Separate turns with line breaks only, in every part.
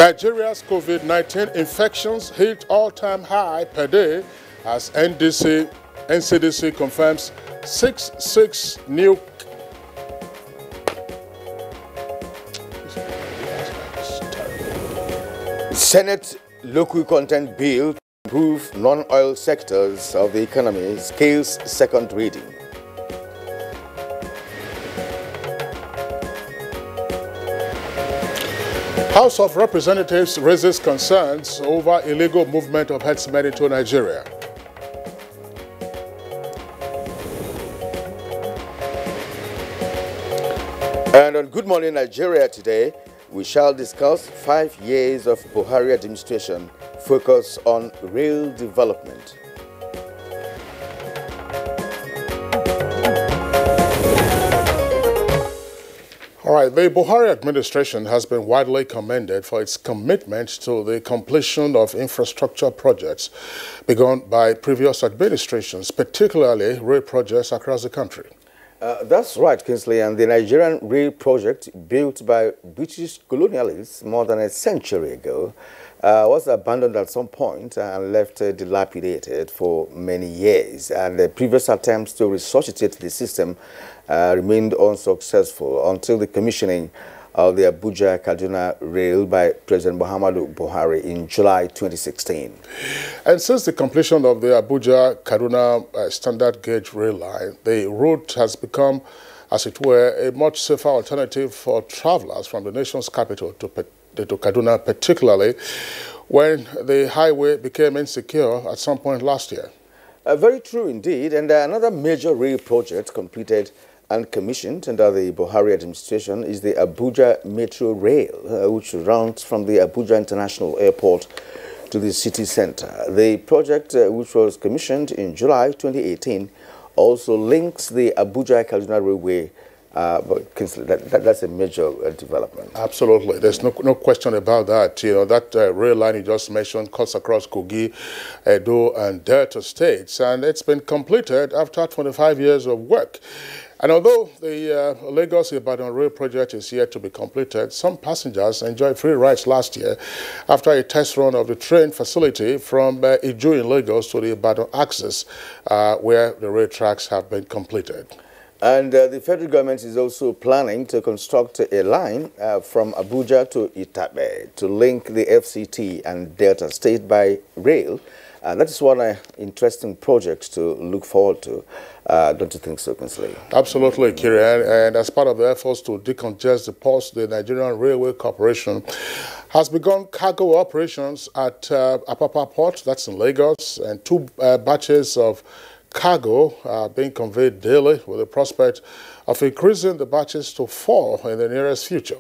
Nigeria's COVID-19 infections hit all-time high per day as NCDC confirms 66 new
Senate local content bill to improve non-oil sectors of the economy scales second reading.
House of Representatives raises concerns over illegal movement of herdsmen into Nigeria.
And on Good Morning Nigeria today, we shall discuss 5 years of Buhari administration, focus on rail development.
All right, the Buhari administration has been widely commended for its commitment to the completion of infrastructure projects begun by previous administrations, particularly rail projects across the country.
That's right, Kingsley, and the Nigerian rail project, built by British colonialists more than a century ago, was abandoned at some point and left dilapidated for many years. And the previous attempts to resuscitate the system remained unsuccessful until the commissioning of the Abuja-Kaduna rail by President Muhammadu Buhari in July 2016.
And since the completion of the Abuja-Kaduna standard gauge rail line, the route has become, as it were, a much safer alternative for travelers from the nation's capital to Kaduna, particularly when the highway became insecure at some point last year.
Very true indeed. And another major rail project completed and commissioned under the Buhari administration is the Abuja Metro Rail, which runs from the Abuja International Airport to the city center. The project, which was commissioned in July 2018, also links the Abuja-Kaduna Railway. But that's a major development.
Absolutely. There's no question about that. You know, that rail line you just mentioned cuts across Kogi, Edo, and Delta states, and it's been completed after 25 years of work. And although the Lagos-Ibadan rail project is yet to be completed, some passengers enjoyed free rides last year after a test run of the train facility from Iju in Lagos to the Ibadan axis, where the rail tracks have been completed.
And the federal government is also planning to construct a line from Abuja to Itabe to link the FCT and Delta State by rail. That is one interesting project to look forward to. Don't you think so, Kingsley?
Absolutely, Kirian. And as part of the efforts to decongest the ports, the Nigerian Railway Corporation has begun cargo operations at Apapa Port, that's in Lagos, and 2 batches of cargo are being conveyed daily with the prospect of increasing the batches to 4 in the nearest future.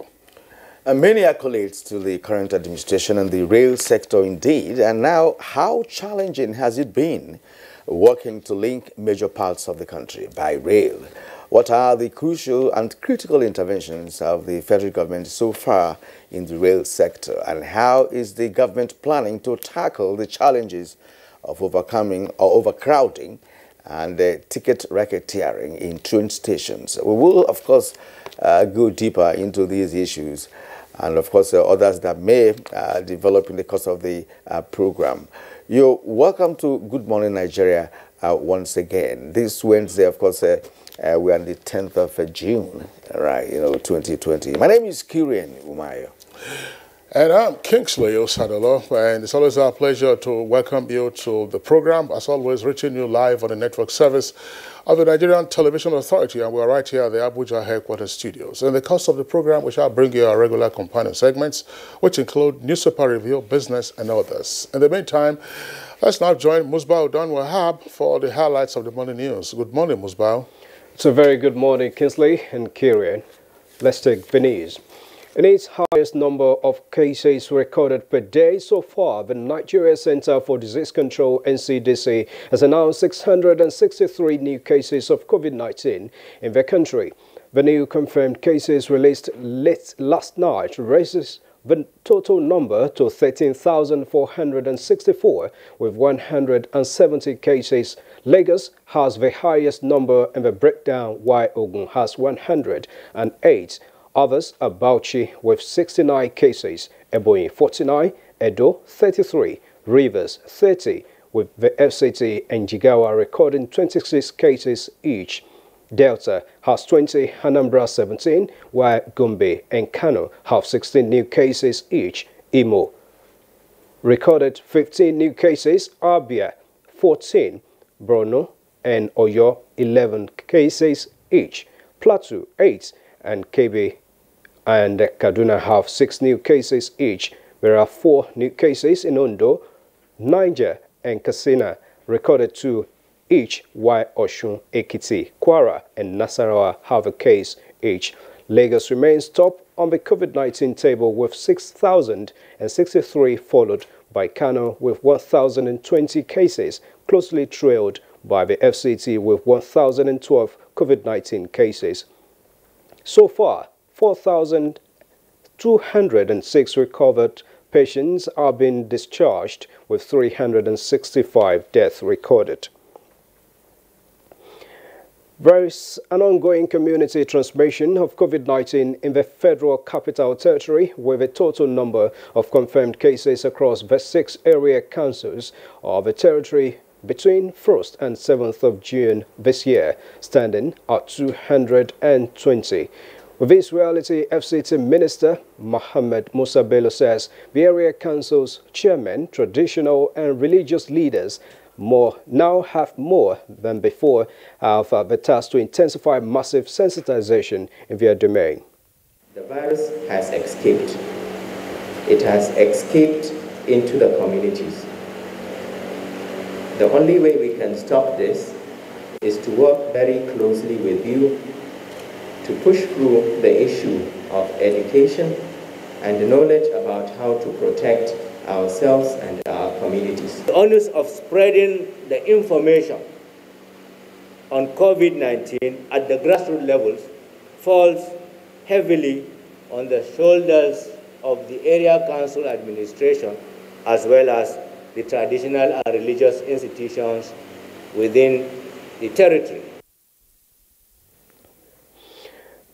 And many accolades to the current administration and the rail sector indeed. And now, how challenging has it been working to link major parts of the country by rail? What are the crucial and critical interventions of the federal government so far in the rail sector? And how is the government planning to tackle the challenges of overcoming or overcrowding and ticket racketeering in train stations? We will, of course, go deeper into these issues and, of course, others that may develop in the course of the program. You're welcome to Good Morning Nigeria once again. This Wednesday, of course, we are on the 10th of June, right, 2020. My name is Kirian Umayo.
And I'm Kingsley Osadolo, and it's always our pleasure to welcome you to the program, as always, reaching you live on the network service of the Nigerian Television Authority, and we're right here at the Abuja headquarters studios. In the course of the program, we shall bring you our regular companion segments, which include newspaper review, business, and others. In the meantime, let's now join Musbah Udan Wahab for the highlights of the morning news. Good morning, Musbah.
It's a very good morning, Kingsley and Kirian. Let's take the news. In its highest number of cases recorded per day so far, the Nigeria Center for Disease Control, NCDC, has announced 663 new cases of COVID-19 in the country. The new confirmed cases released late last night raises the total number to 13,464 with 170 cases. Lagos has the highest number in the breakdown, while Ogun has 108. Others are Bauchi with 69 cases, Ebonyi 49, Edo 33, Rivers 30, with the FCT and Jigawa recording 26 cases each. Delta has 20, Anambra 17, while Gombe and Kano have 16 new cases each. Imo recorded 15 new cases, Abia 14, Borno and Oyo 11 cases each. Plateau 8 and Kebbi and Kaduna have 6 new cases each. There are 4 new cases in Ondo, Niger and Katsina recorded 2 each, while Osun, Ekiti, Kwara and Nasarawa have a case each. Lagos remains top on the COVID-19 table with 6,063, followed by Kano with 1,020 cases, closely trailed by the FCT with 1,012 COVID-19 cases. So far, 4,206 recovered patients are being discharged, with 365 deaths recorded. There is an ongoing community transmission of COVID-19 in the Federal Capital Territory, with a total number of confirmed cases across the 6 area councils of the territory between 1st and 7th of June this year, standing at 220. With this reality, FCT Minister Mohammed Musa Bello says the area council's chairmen, traditional and religious leaders now have more than before have the task to intensify massive sensitization in their domain.
The virus has escaped. It has escaped into the communities. The only way we can stop this is to work very closely with you to push through the issue of education and knowledge about how to protect ourselves and our communities.
The onus of spreading the information on COVID-19 at the grassroots levels falls heavily on the shoulders of the area council administration, as well as the traditional and religious institutions within the territory.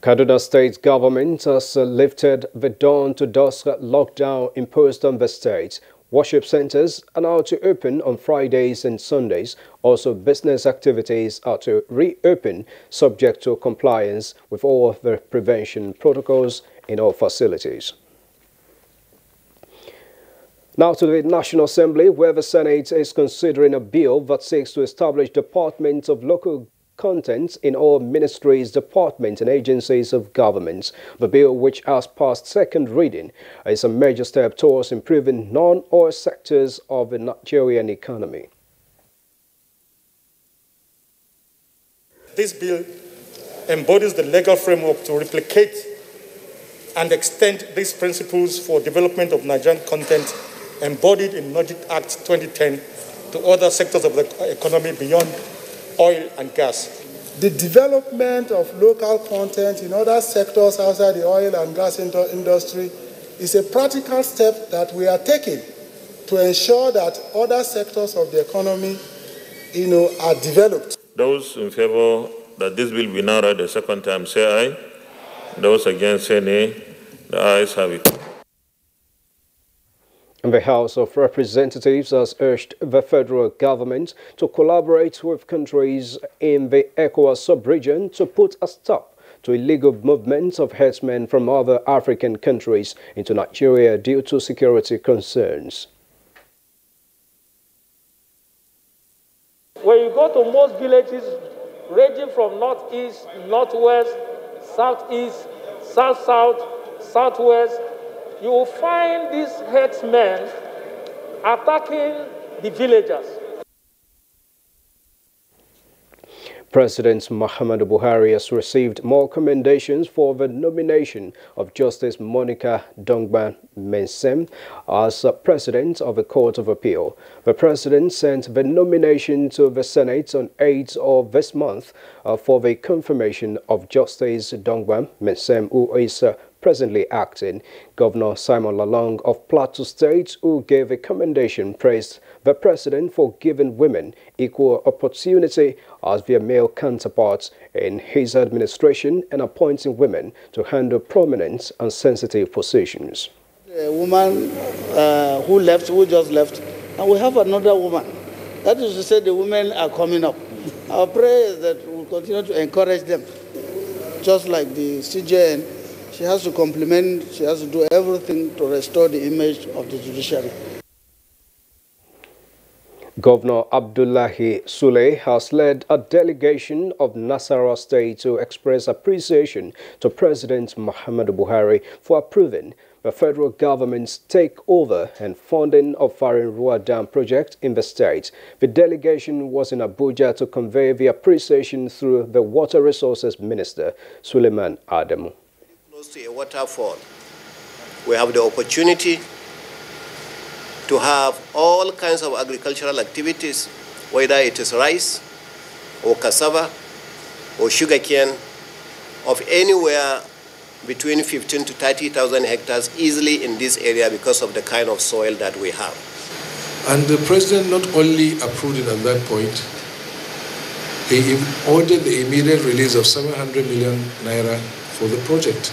Kaduna State government has lifted the dawn-to-dusk lockdown imposed on the state. Worship centers are now to open on Fridays and Sundays. Also, business activities are to reopen, subject to compliance with all the prevention protocols in all facilities. Now to the National Assembly, where the Senate is considering a bill that seeks to establish departments of local content in all ministries, departments and agencies of government. The bill, which has passed second reading, is a major step towards improving non-oil sectors of the Nigerian economy.
This bill embodies the legal framework to replicate and extend these principles for development of Nigerian content embodied in Logic Act 2010 to other sectors of the economy beyond oil and gas.
The development of local content in other sectors outside the oil and gas industry is a practical step that we are taking to ensure that other sectors of the economy, are developed.
Those in favor that this bill be now read a second time, say aye. Those against, say nay. The ayes have it.
The House of Representatives has urged the federal government to collaborate with countries in the ECOWAS sub-region to put a stop to illegal movement of herdsmen from other African countries into Nigeria due to security concerns.
When you go to most villages ranging from northeast, northwest, southeast, south-south, southwest, you will find these herdsmen attacking the villagers.
President Muhammadu Buhari has received more commendations for the nomination of Justice Monica Dongban-Mensem as President of the Court of Appeal. The President sent the nomination to the Senate on 8th of this month for the confirmation of Justice Dongban-Mensem, who is presently acting, Governor Simon Lalong of Plateau State, who gave a commendation, praised the president for giving women equal opportunity as their male counterparts in his administration and appointing women to handle prominent and sensitive positions.
A woman who just left, and we have another woman. That is to say the women are coming up. Our prayer is that we'll continue to encourage them. Just like the CJN, she has to complement, she has to do everything to restore the image of the judiciary.
Governor Abdullahi Sule has led a delegation of Nasarawa State to express appreciation to President Muhammadu Buhari for approving the federal government's takeover and funding of Farin Ruwa Dam project in the state. The delegation was in Abuja to convey the appreciation through the Water Resources Minister, Suleiman Adamu.
Close to a waterfall, we have the opportunity to have all kinds of agricultural activities, whether it is rice or cassava or sugarcane, of anywhere between 15 to 30,000 hectares easily in this area because of the kind of soil that we have.
And the president not only approved it at that point, he ordered the immediate release of 700 million naira for the project.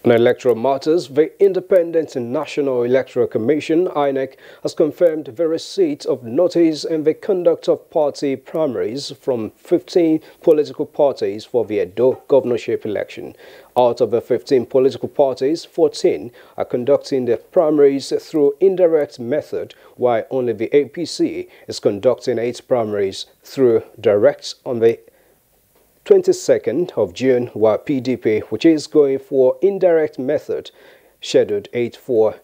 On electoral matters, the Independent National Electoral Commission, INEC, has confirmed the receipt of notice and the conduct of party primaries from 15 political parties for the Edo governorship election. Out of the 15 political parties, 14 are conducting their primaries through indirect method, while only the APC is conducting its primaries through direct on the 22nd of June, while PDP, which is going for indirect method, scheduled 8 for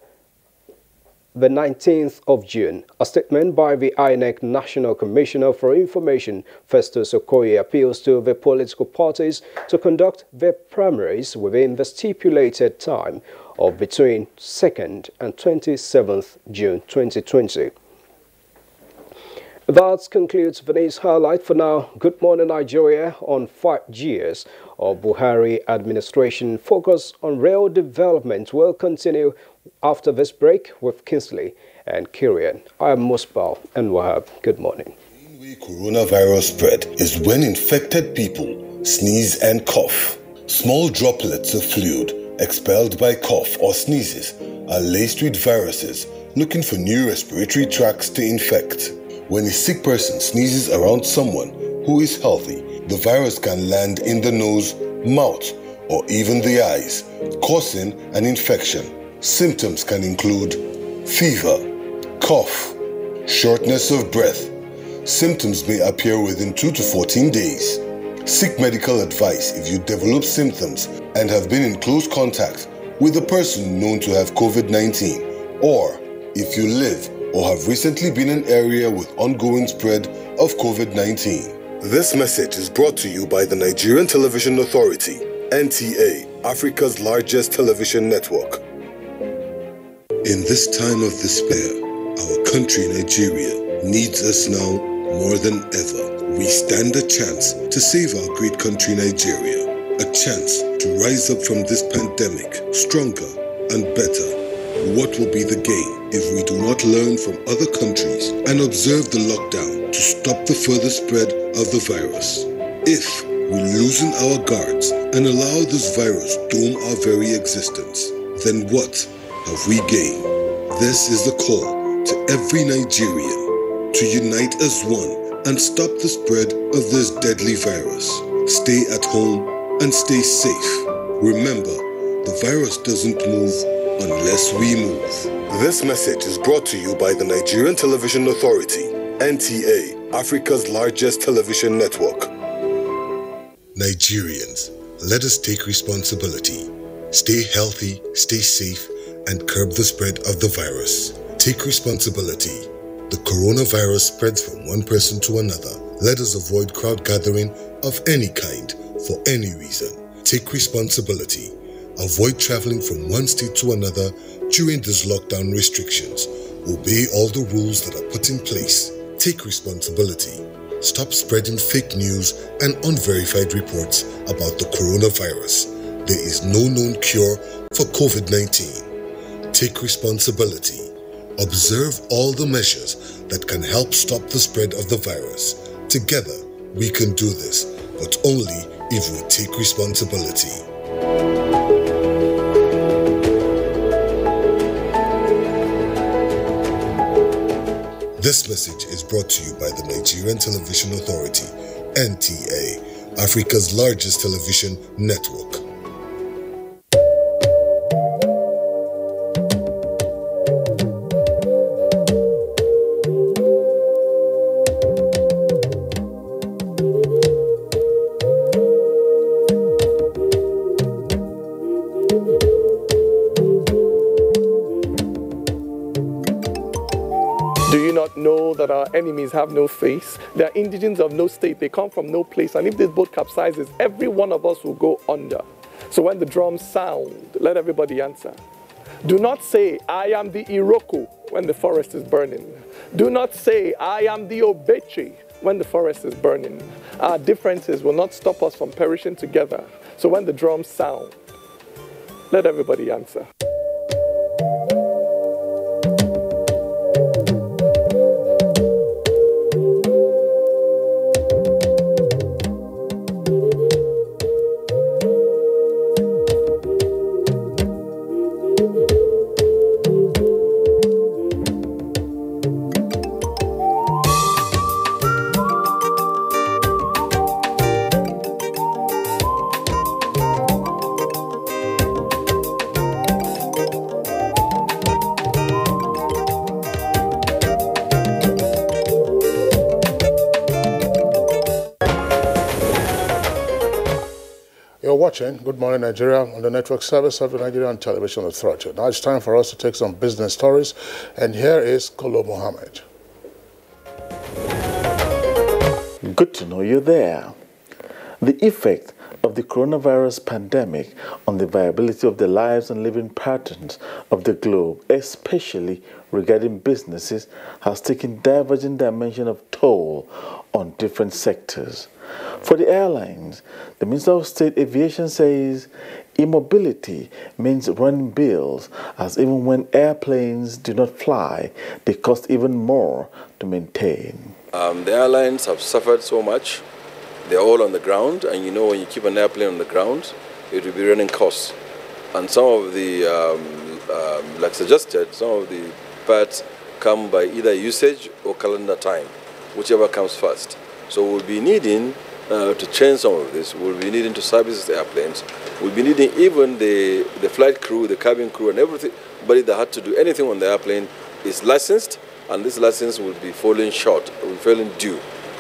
the 19th of June. A statement by the INEC National Commissioner for Information, Festus Okoye, appeals to the political parties to conduct their primaries within the stipulated time of between 2nd and 27th June 2020. That concludes the news highlight for now. Good morning, Nigeria. On 5 years of Buhari administration, focus on rail development will continue after this break with Kingsley and Kyrian. I am Musbal and Wahab. Good morning.
The main way coronavirus spread is when infected people sneeze and cough. Small droplets of fluid expelled by cough or sneezes are laced with viruses looking for new respiratory tracts to infect. When a sick person sneezes around someone who is healthy, the virus can land in the nose, mouth, or even the eyes, causing an infection. Symptoms can include fever, cough, shortness of breath. Symptoms may appear within 2 to 14 days. Seek medical advice if you develop symptoms and have been in close contact with a person known to have COVID-19, or if you live or have recently been in an area with ongoing spread of COVID-19. This message is brought to you by the Nigerian Television Authority, NTA, Africa's largest television network. In this time of despair, our country, Nigeria, needs us now more than ever. We stand a chance to save our great country, Nigeria, a chance to rise up from this pandemic stronger and better. What will be the gain if we do not learn from other countries and observe the lockdown to stop the further spread of the virus? If we loosen our guards and allow this virus dome our very existence, then what have we gained? This is the call to every Nigerian to unite as one and stop the spread of this deadly virus. Stay at home and stay safe. Remember, the virus doesn't move unless we move. This message is brought to you by the Nigerian Television Authority, NTA, Africa's largest television network. Nigerians, let us take responsibility. Stay healthy, stay safe, and curb the spread of the virus. Take responsibility. The coronavirus spreads from one person to another. Let us avoid crowd gathering of any kind for any reason. Take responsibility. Avoid traveling from one state to another during these lockdown restrictions. Obey all the rules that are put in place. Take responsibility. Stop spreading fake news and unverified reports about the coronavirus. There is no known cure for COVID-19. Take responsibility. Observe all the measures that can help stop the spread of the virus. Together, we can do this, but only if we take responsibility. This message is brought to you by the Nigerian Television Authority, NTA, Africa's largest television network.
Know that our enemies have no face. They are indigents of no state. They come from no place. And if this boat capsizes, every one of us will go under. So when the drums sound, let everybody answer. Do not say, I am the Iroko when the forest is burning. Do not say, I am the Obeche when the forest is burning. Our differences will not stop us from perishing together. So when the drums sound, let everybody answer.
Watching Good Morning Nigeria on the network service of the Nigerian Television Authority. Now it's time for us to take some business stories, and here is Kolo Mohammed.
Good to know you're there. The effect of the coronavirus pandemic on the viability of the lives and living patterns of the globe, especially regarding businesses, has taken divergent dimension of toll on different sectors. For the airlines, the Minister of State Aviation says immobility means running bills, as even when airplanes do not fly, they cost even more to maintain.
The airlines have suffered so much. They're all on the ground, and you know when you keep an airplane on the ground, it will be running costs. And some of the, like suggested, some of the parts come by either usage or calendar time, whichever comes first. So we'll be needing to change some of this. We'll be needing to service the airplanes. We'll be needing even the flight crew, the cabin crew, and everybody that had to do anything on the airplane is licensed, and this license will be falling short, will be falling due,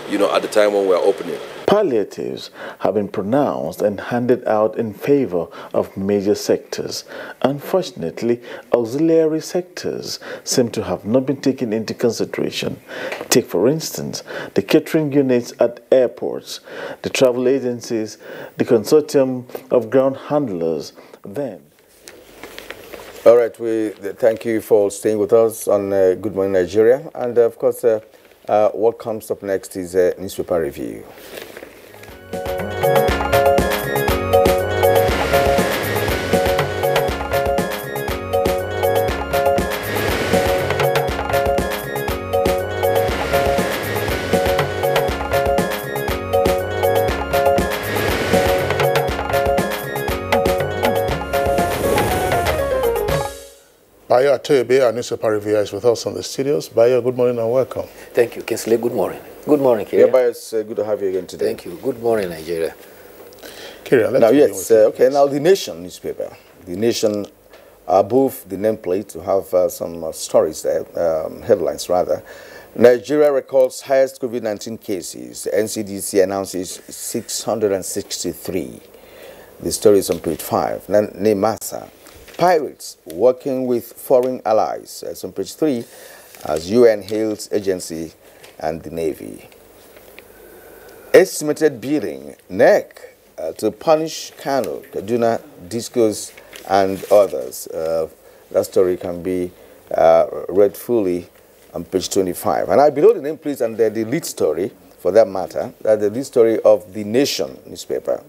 you know, at the time when we're opening.
Palliatives have been pronounced and handed out in favor of major sectors. Unfortunately, auxiliary sectors seem to have not been taken into consideration. Take, for instance, the catering units at airports, the travel agencies, the consortium of ground handlers, then.
All right, we thank you for staying with us on Good Morning Nigeria. And of course, what comes up next is a newspaper review.
Bayo Atebe, our newspaper reviewer, is with us on the studios. Bayo, good morning and welcome.
Thank you, Kinsley. Good morning. Good morning, Kyria.
Yeah, Bayo, it's good to have you again today.
Thank you. Good morning, Nigeria.
Kyria, let's
now, yes, okay, now the Nation newspaper. The Nation, above the nameplate, to have some stories there, headlines rather. Nigeria records highest COVID-19 cases. NCDC announces 663. The story is on page 5. Nemasa. Pirates working with foreign allies. That's on page 3, as UN hails agency and the Navy. Estimated bidding, NEC, to punish Kano, Kaduna, Discos, and others. That story can be read fully on page 25. And below the name, please, and the lead story, for that matter. That's the lead story of The Nation newspaper.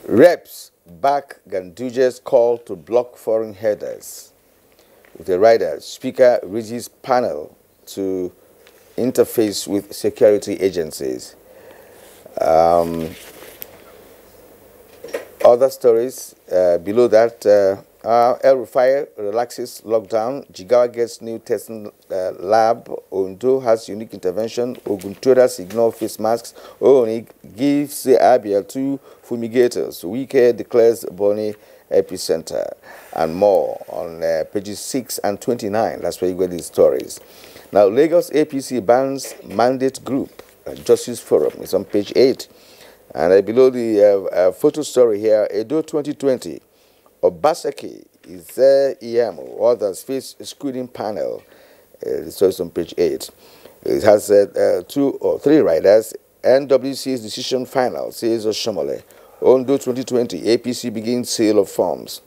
Reps back Ganduje's call to block foreign headers. With the rider, Speaker urges panel to interface with security agencies. Other stories below that, El Rufai relaxes lockdown, Jigawa gets new testing lab, Ondo has unique intervention, Oguntodas ignore face masks, Ooni gives Abia 2 fumigators, Wike declares Bonny epicenter, and more on pages 6 and 29. That's where you get these stories. Now, Lagos APC bans mandate group, Justice Forum, is on page 8. And below the photo story here, Edo 2020, Obaseki is there, EM, others face screening panel. The story is on page 8. It has 2 or 3 riders. NWC's decision final, says Oshomole. Ondo 2020, APC begins sale of forms.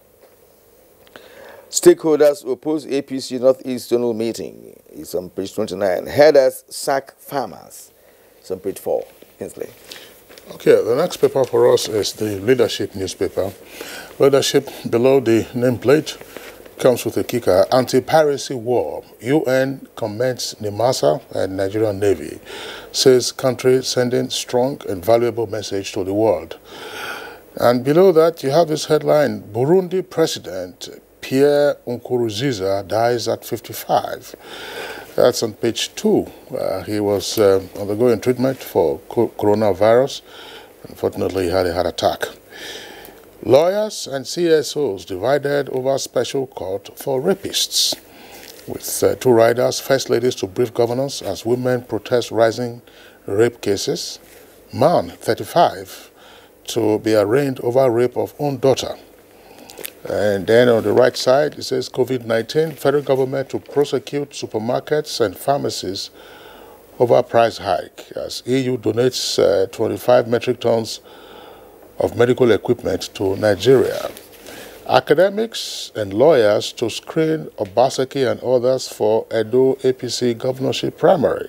Stakeholders oppose APC Northeast Zonal meeting. It's on page 29. Headers sack farmers. It's on page 4. Kinsley.
Okay, the next paper for us is the Leadership newspaper. Leadership, below the nameplate, comes with a kicker. Anti-piracy war. UN commends Nimasa and Nigerian Navy. Says country sending strong and valuable message to the world. And below that, you have this headline, Burundi President Pierre Nkurunziza dies at 55. That's on page 2. He was undergoing treatment for coronavirus. Unfortunately, he had a heart attack. Lawyers and CSOs divided over special court for rapists. With 2 riders, first ladies to brief governors as women protest rising rape cases. Man, 35, to be arraigned over rape of own daughter. And then on the right side, it says COVID-19, federal government to prosecute supermarkets and pharmacies over price hike as EU donates 25 metric tons of medical equipment to Nigeria. Academics and lawyers to screen Obaseki and others for Edo APC governorship primary.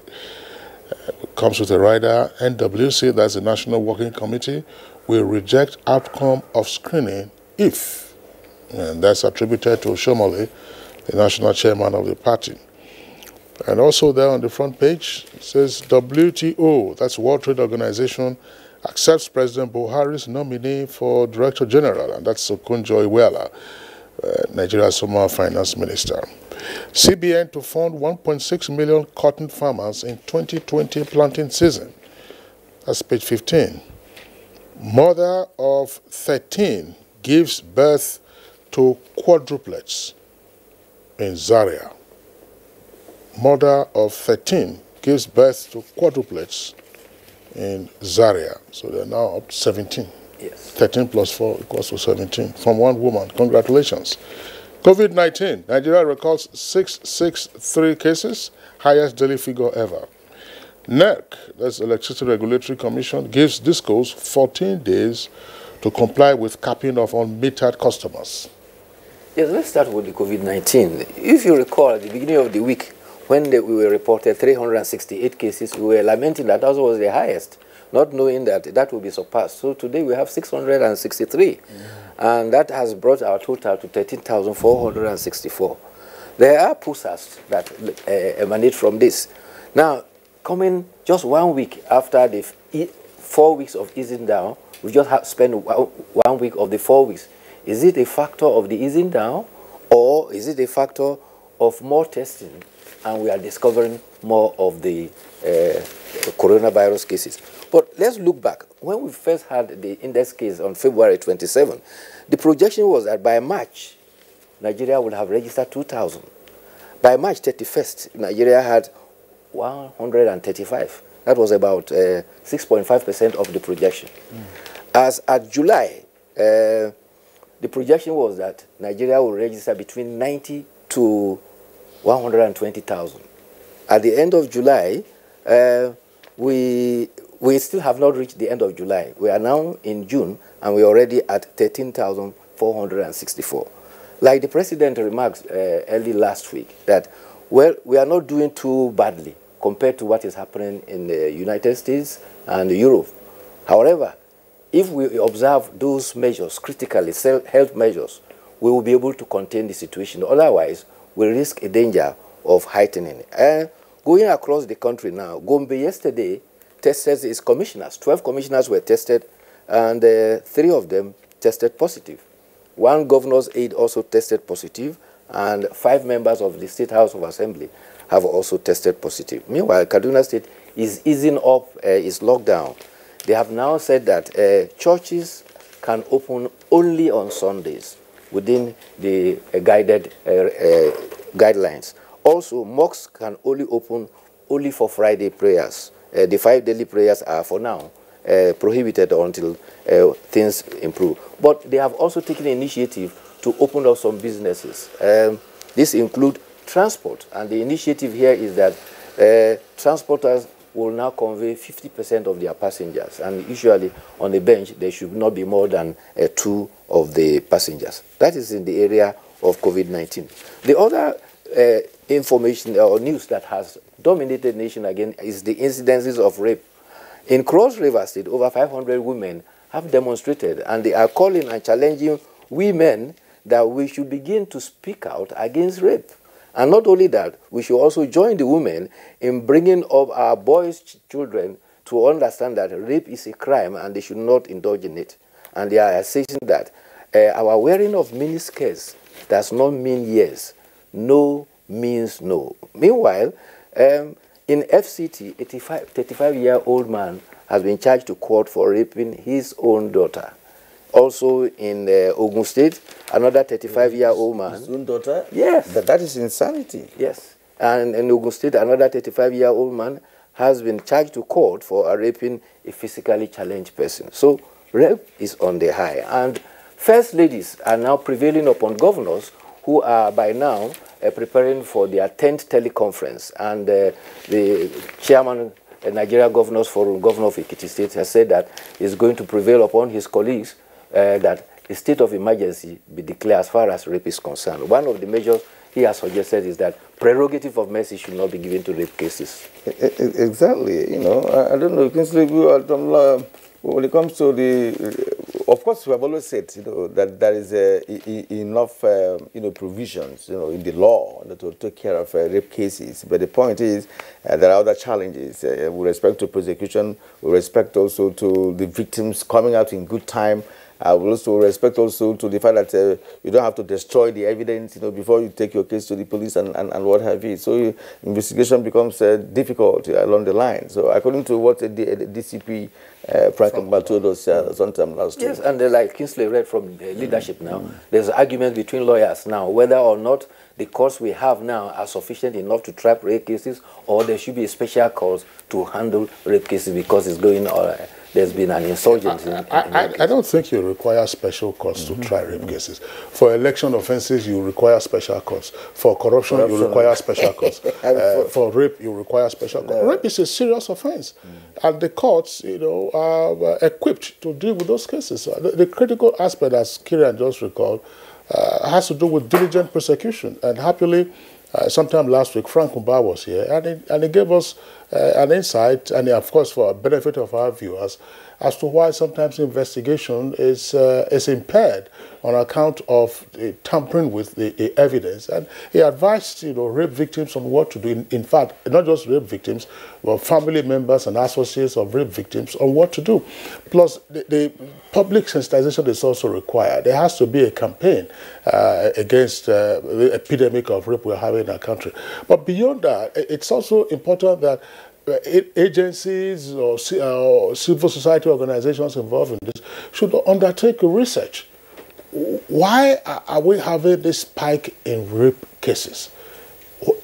Comes with a rider, NWC, that's the National Working Committee, will reject outcome of screening if, and that's attributed to Shomole, the national chairman of the party. And also there on the front page, it says WTO, that's World Trade Organization, accepts President Buhari's nominee for Director General, and that's Okonjo Iweala, Nigeria's former finance minister. CBN to fund 1.6 million cotton farmers in 2020 planting season. That's page 15. Mother of 13 gives birth to quadruplets in Zaria. Mother of 13 gives birth to quadruplets in Zaria. So they're now up to 17.
Yes.
13 plus 4 equals to 17 from one woman. Congratulations. COVID-19. Nigeria records 663 cases, highest daily figure ever. NERC, that's Electricity Regulatory Commission, gives DISCOs 14 days to comply with capping of unmetered customers.
Yes, let's start with the COVID-19. If you recall, at the beginning of the week, when we were reported 368 cases, we were lamenting that that was the highest, not knowing that that will be surpassed. So today we have 663, and that has brought our total to 13,464. There are pushes that emanate from this. Now, coming just 1 week after the 4 weeks of easing down, we just spent 1 week of the 4 weeks. Is it a factor of the easing down, or is it a factor of more testing, and we are discovering more of the coronavirus cases? But let's look back. When we first had the index case on February 27, the projection was that by March, Nigeria would have registered 2,000. By March 31st, Nigeria had 135. That was about 6.5% of the projection. As at July, the projection was that Nigeria will register between 90 to 120,000. At the end of July, we still have not reached the end of July. We are now in June, and we're already at 13,464. Like the president remarked early last week, that, well, we are not doing too badly compared to what is happening in the United States and Europe. However, if we observe those measures critically, health measures, we will be able to contain the situation. Otherwise, we risk a danger of heightening. Going across the country now, Gombe yesterday tested its commissioners. 12 commissioners were tested, and 3 of them tested positive. 1 governor's aide also tested positive, and 5 members of the State House of Assembly have also tested positive. Meanwhile, Kaduna State is easing up its lockdown. They have now said that churches can open only on Sundays within the guided guidelines. Also, mosques can only open only for Friday prayers. The 5 daily prayers are, for now, prohibited until things improve. But they have also taken initiative to open up some businesses. This includes transport, and the initiative here is that transporters will now convey 50% of their passengers, and usually on the bench there should not be more than 2 of the passengers. That is in the area of COVID-19. The other information or news that has dominated the nation again is the incidences of rape. In Cross River State, over 500 women have demonstrated, and they are calling and challenging women that we should begin to speak out against rape. And not only that, we should also join the women in bringing up our boys' children to understand that rape is a crime and they should not indulge in it. And they are saying that our wearing of miniskirts does not mean yes. No means no. Meanwhile, in FCT, 35-year-old man has been charged to court for raping his own daughter. Also in Ogun State, another 35-year-old man.
His own daughter?
Yes.
That is insanity.
Yes. And in Ogun State, another 35-year-old man has been charged to court for raping a physically challenged person. So rape is on the high. And first ladies are now prevailing upon governors who are by now preparing for their 10th teleconference. And the chairman, Nigeria Governors Forum, Governor of Ekiti State, has said that he's going to prevail upon his colleagues that a state of emergency be declared as far as rape is concerned. One of the measures he has suggested is that prerogative of mercy should not be given to rape cases.
Exactly. You know, I don't know. When it comes to the, of course, we have always said, you know, that there is enough, you know, provisions, you know, in the law to take care of rape cases. But the point is, there are other challenges with respect to prosecution, with respect also to the victims coming out in good time. I will also respect also to the fact that you don't have to destroy the evidence, you know, before you take your case to the police and what have you. So investigation becomes difficult along the line. So according to what the DCP Frank Mbal told us sometime last week.
Yes, and like Kingsley read from leadership now, there's an argument between lawyers now whether or not the courts we have now are sufficient enough to trap rape cases, or there should be a special court to handle rape cases because it's going on. There's been an insurgency.
I don't think you require special courts to try rape cases. For election offenses, you require special courts. For corruption, you require special courts. For rape, you require special courts. Rape is a serious offense, and the courts, you know, are equipped to deal with those cases. The critical aspect, as Kieran just recalled, has to do with diligent prosecution. And happily, sometime last week, Frank Mbal was here, and he gave us an insight, and of course for the benefit of our viewers, as to why sometimes investigation is impaired on account of tampering with the evidence. And he advised, you know, rape victims on what to do. In fact, not just rape victims, but family members and associates of rape victims on what to do. Plus, the public sensitization is also required. There has to be a campaign against the epidemic of rape we're having in our country. But beyond that, it's also important that agencies or civil society organizations involved in this should undertake research. Why are we having this spike in rape cases?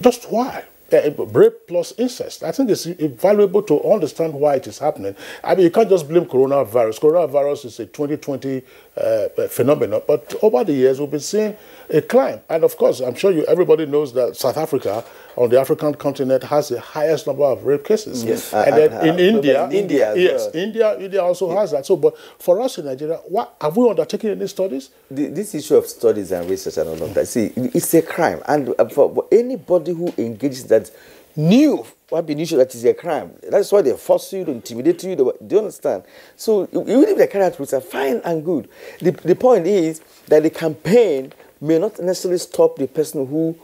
Just why? Rape plus incest. I think it's valuable to understand why it is happening. I mean, you can't just blame coronavirus. Coronavirus is a 2020 phenomenon, but over the years we've been seeing a climb. And of course, I'm sure everybody knows that South Africa, on the African continent, has the highest number of rape cases.
Yes.
And then in India,
yes,
India also has that. So, but for us in Nigeria, have we undertaken any studies?
This issue of studies and research and all of that, see, it's a crime. And for anybody who engages that new have been issued that is a crime. That's why they force you, to intimidate you. Do you understand? So even if they carry out rules are fine and good, the point is that the campaign may not necessarily stop the person who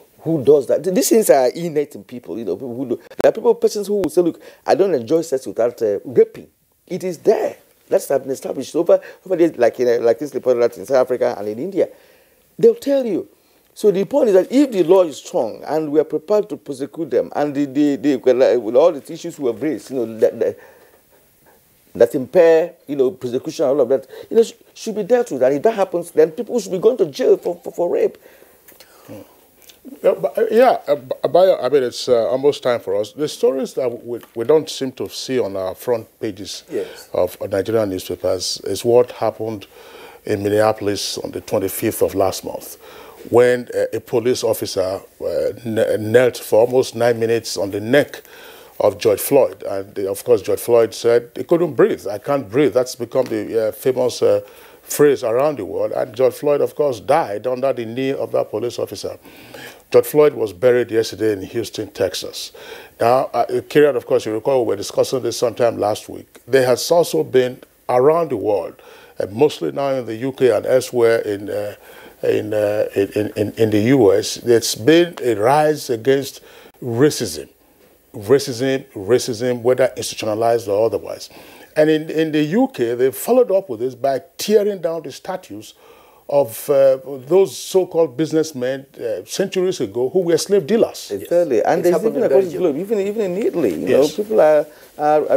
does that. These things are innate in people, you know, people who do. There are persons who will say, look, I don't enjoy sex without raping. It is there. That's been established over days, like this report in South Africa and in India. They'll tell you. So the point is that if the law is strong and we are prepared to prosecute them, and with all the issues we have raised, you know, that impair, you know, prosecution and all of that, you know, should be dealt with. And if that happens, then people should be going to jail for rape.
Abayo, I mean, it's almost time for us. The stories that we don't seem to see on our front pages of Nigerian newspapers is what happened in Minneapolis on the 25th of last month, when a police officer knelt for almost 9 minutes on the neck of George Floyd. And of course, George Floyd said he couldn't breathe. I can't breathe. That's become the famous phrase around the world. And George Floyd, of course, died under the knee of that police officer. George Floyd was buried yesterday in Houston, Texas. Now, Kieran, of course, you recall we were discussing this sometime last week. There has also been around the world, mostly now in the UK and elsewhere in the US, there's been a rise against racism, whether institutionalized or otherwise. And in the UK, they followed up with this by tearing down the statues of those so-called businessmen centuries ago who were slave dealers.
Exactly. And there's even across the globe, even in Italy, you know, people are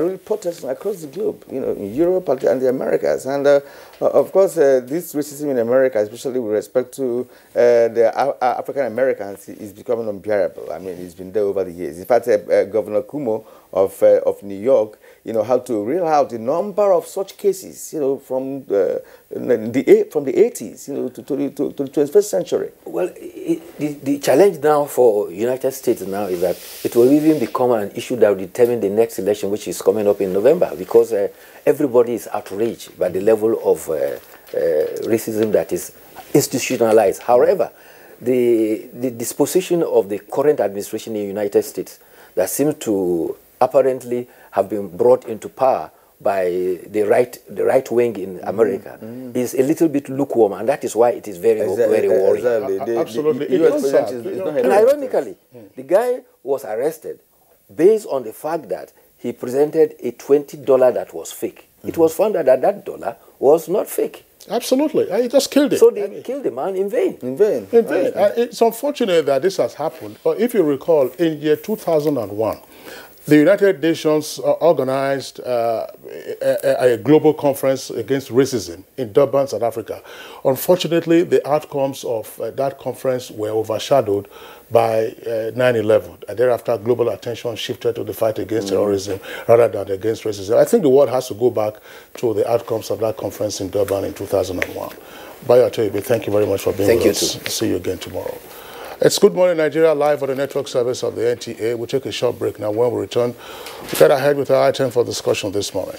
really protesting across the globe, you know, in Europe and the Americas. And of course, this racism in America, especially with respect to the African Americans, is becoming unbearable. I mean, it's been there over the years. In fact, Governor Cuomo of New York, you know, had to reel out the number of such cases, you know, from the 80s, you know, to the 21st century.
Well, the challenge now for United States now is that it will even become an issue that will determine the next election, which is coming up in November, because everybody is outraged by the level of racism that is institutionalized. However, the disposition of the current administration in the United States that seems to apparently have been brought into power by the right wing in America is a little bit lukewarm, and that is why it is very worrying.
Absolutely.
And ironically, the guy was arrested based on the fact that he presented a $20 that was fake. It was found that that dollar was not fake.
Absolutely. He just killed him.
So they killed the man in vain.
In vain.
It's unfortunate that this has happened. But if you recall, in year 2001, the United Nations organized a global conference against racism in Durban, South Africa. Unfortunately, the outcomes of that conference were overshadowed by 9/11. And thereafter, global attention shifted to the fight against terrorism rather than against racism. I think the world has to go back to the outcomes of that conference in Durban in 2001. Bayo Atoyebe, thank you very much for being with us. Thank you. See you again tomorrow. It's Good Morning Nigeria, live on the network service of the NTA. We'll take a short break now. When we return, we'll get ahead with our item for discussion this morning.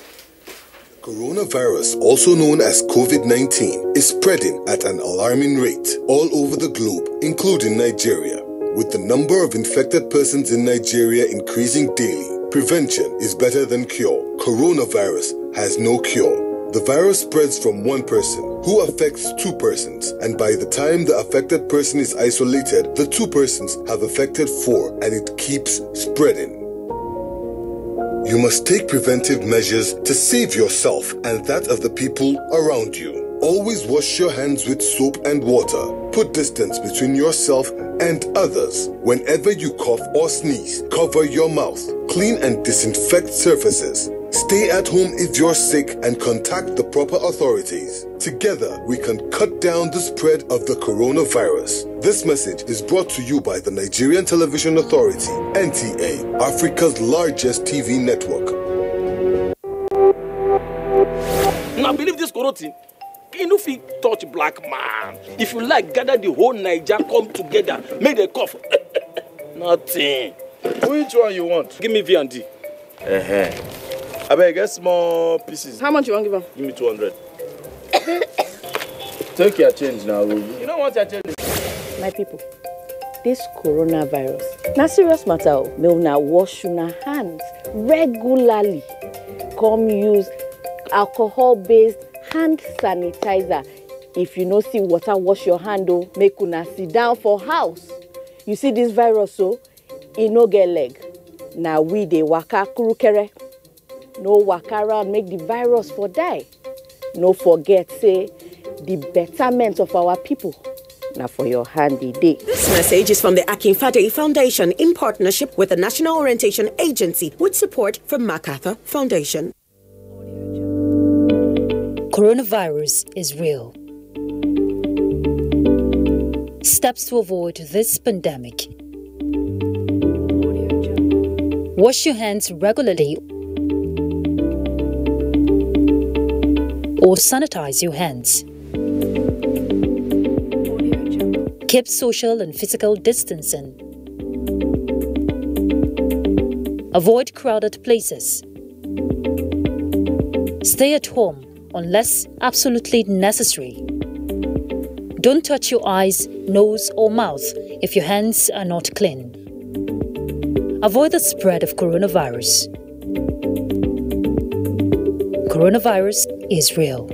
Coronavirus, also known as COVID-19, is spreading at an alarming rate all over the globe, including Nigeria. With the number of infected persons in Nigeria increasing daily, prevention is better than cure. Coronavirus has no cure. The virus spreads from one person, who affects two persons, and by the time the affected person is isolated, the two persons have affected four, and it keeps spreading. You must take preventive measures to save yourself and that of the people around you. Always wash your hands with soap and water. Put distance between yourself and others. Whenever you cough or sneeze, cover your mouth. Clean and disinfect surfaces. Stay at home if you're sick and contact the proper authorities. Together, we can cut down the spread of the coronavirus. This message is brought to you by the Nigerian Television Authority, NTA, Africa's largest TV network.
Now, believe this corona, you know if you touch black man, if you like, gather the whole Niger, come together, make the cough. Nothing.
Which one you want?
Give me V&D.
I beg, get small pieces.
How much you want to give him?
Give me 200. Take your change now.
You don't want your change?
My people, this coronavirus. Na serious matter. May una wash una hands regularly. Come use alcohol-based hand sanitizer. If you no see water, wash your hand. Make una sit down for house. You see this virus, so e no get leg. Now we dey waka kurukere. No waka around, make the virus for die. No forget, say the betterment of our people. Now for your handy day.
This message is from the Akinfade Foundation in partnership with the National Orientation Agency with support from MacArthur Foundation.
Coronavirus is real. Steps to avoid this pandemic. Wash your hands regularly or sanitize your hands. Keep social and physical distancing. Avoid crowded places. Stay at home unless absolutely necessary. Don't touch your eyes, nose, or mouth if your hands are not clean. Avoid the spread of coronavirus. Coronavirus is real.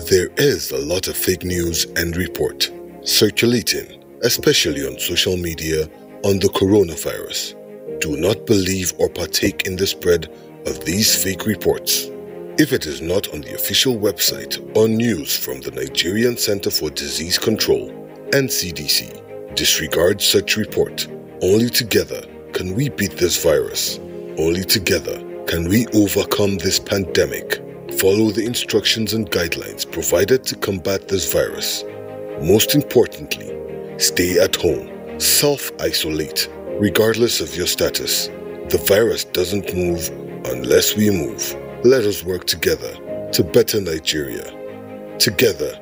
There is a lot of fake news and report circulating, especially on social media, on the coronavirus. Do not believe or partake in the spread of these fake reports. If it is not on the official website or news from the Nigerian Center for Disease Control, NCDC, disregard such report. Only together can we beat this virus. Only together can we overcome this pandemic. Follow the instructions and guidelines provided to combat this virus. Most importantly, stay at home. Self-isolate, regardless of your status. The virus doesn't move unless we move. Let us work together to better Nigeria. Together,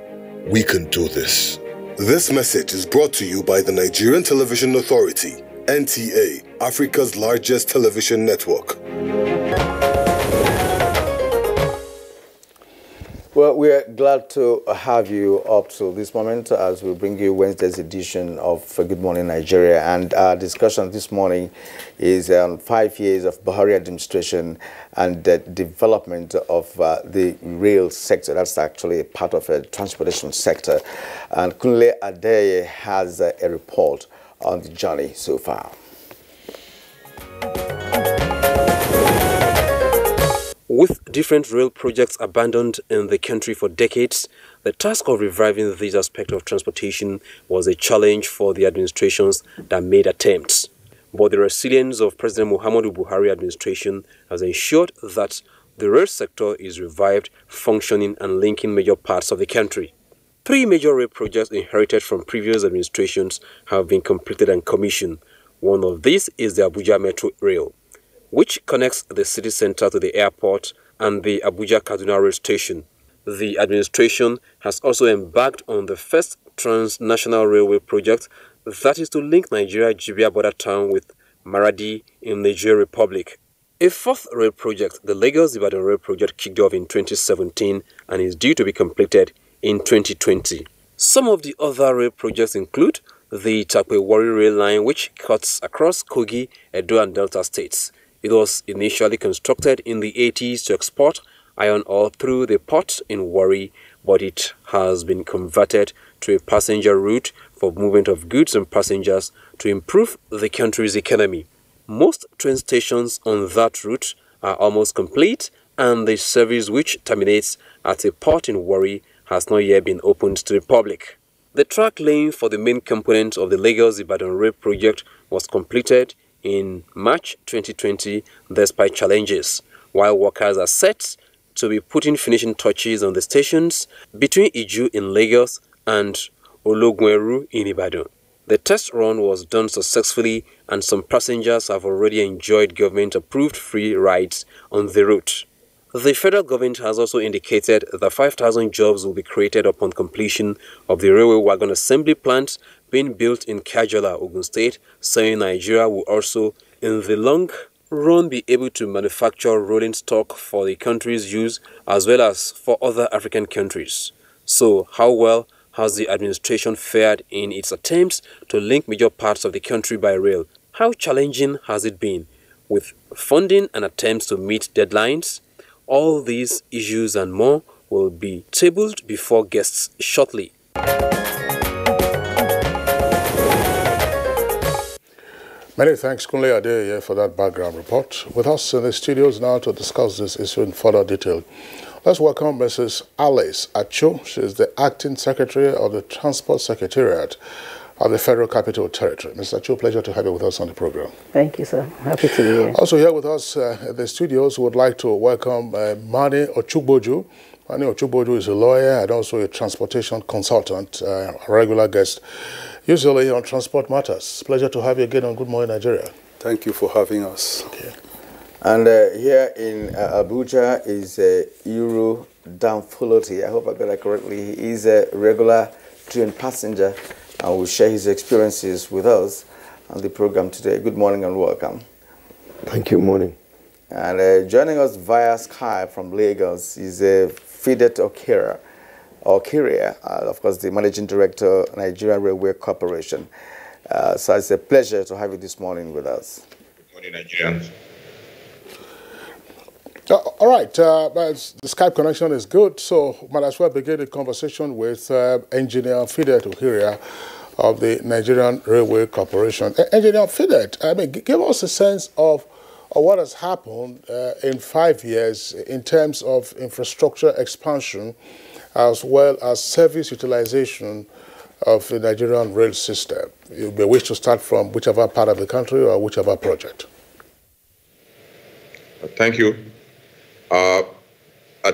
we can do this. This message is brought to you by the Nigerian Television Authority, NTA, Africa's largest television network.
Well, we're glad to have you up to this moment as we bring you Wednesday's edition of Good Morning Nigeria. And our discussion this morning is on 5 years of Buhari administration and the development of the rail sector. That's actually part of the transportation sector. And Kunle Adeye has a report on the journey so far.
With different rail projects abandoned in the country for decades, the task of reviving this aspect of transportation was a challenge for the administrations that made attempts. But the resilience of President Muhammadu Buhari administration has ensured that the rail sector is revived, functioning and linking major parts of the country. 3 major rail projects inherited from previous administrations have been completed and commissioned. One of these is the Abuja Metro Rail, which connects the city center to the airport and the Abuja-Kaduna rail station. The administration has also embarked on the first transnational railway project, that is to link Nigeria-Libya border town with Maradi in the Niger Republic. A 4th rail project, the Lagos-Ibadan rail project, kicked off in 2017 and is due to be completed in 2020. Some of the other rail projects include the Takpe-Warri rail line, which cuts across Kogi, Edo and Delta states. It was initially constructed in the 80s to export iron ore through the port in Warri, but it has been converted to a passenger route for movement of goods and passengers to improve the country's economy. Most train stations on that route are almost complete, and the service, which terminates at a port in Warri, has not yet been opened to the public. The track laying for the main component of the Lagos-Ibadan rail project was completed in March 2020 despite challenges, while workers are set to be putting finishing touches on the stations between Iju in Lagos and Ologweru in Ibadan. The test run was done successfully and some passengers have already enjoyed government-approved free rides on the route. The federal government has also indicated that 5,000 jobs will be created upon completion of the railway wagon assembly plant being built in Kajola, Ogun State, saying Nigeria will also, in the long RON be able to manufacture rolling stock for the country's use as well as for other African countries? So, how well has the administration fared in its attempts to link major parts of the country by rail? How challenging has it been with funding and attempts to meet deadlines? All these issues and more will be tabled before guests shortly.
Many thanks, Kunle Adeye, for that background report. With us in the studios now to discuss this issue in further detail, let's welcome Mrs. Alice Acho. She is the Acting Secretary of the Transport Secretariat of the Federal Capital Territory. Mrs. Acho, pleasure to have you with us on the program.
Thank you, sir. Happy to be here.
Also here with us in the studios, we would like to welcome Mani Ochugboju. Mani Ochugboju is a lawyer and also a transportation consultant, a regular guest, usually on transport matters. Pleasure to have you again on Good Morning Nigeria.
Thank you for having us.
Okay.
And here in Abuja is Uru Damfuloti. I hope I got that correctly. He is a regular train passenger and will share his experiences with us on the program today. Good morning and welcome.
Thank you. Morning.
And joining us via Skype from Lagos is Fidet Okiria, of course, the Managing Director, Nigerian Railway Corporation. So it's a pleasure to have you this morning with us.
Good morning, Nigerians.
All right, the Skype connection is good, so might as well begin the conversation with Engineer Fidet Okiria of the Nigerian Railway Corporation. Engineer Fidet, I mean, give us a sense of what has happened in 5 years in terms of infrastructure expansion as well as service utilization of the Nigerian rail system. You may wish to start from whichever part of the country or whichever project.
Thank you. I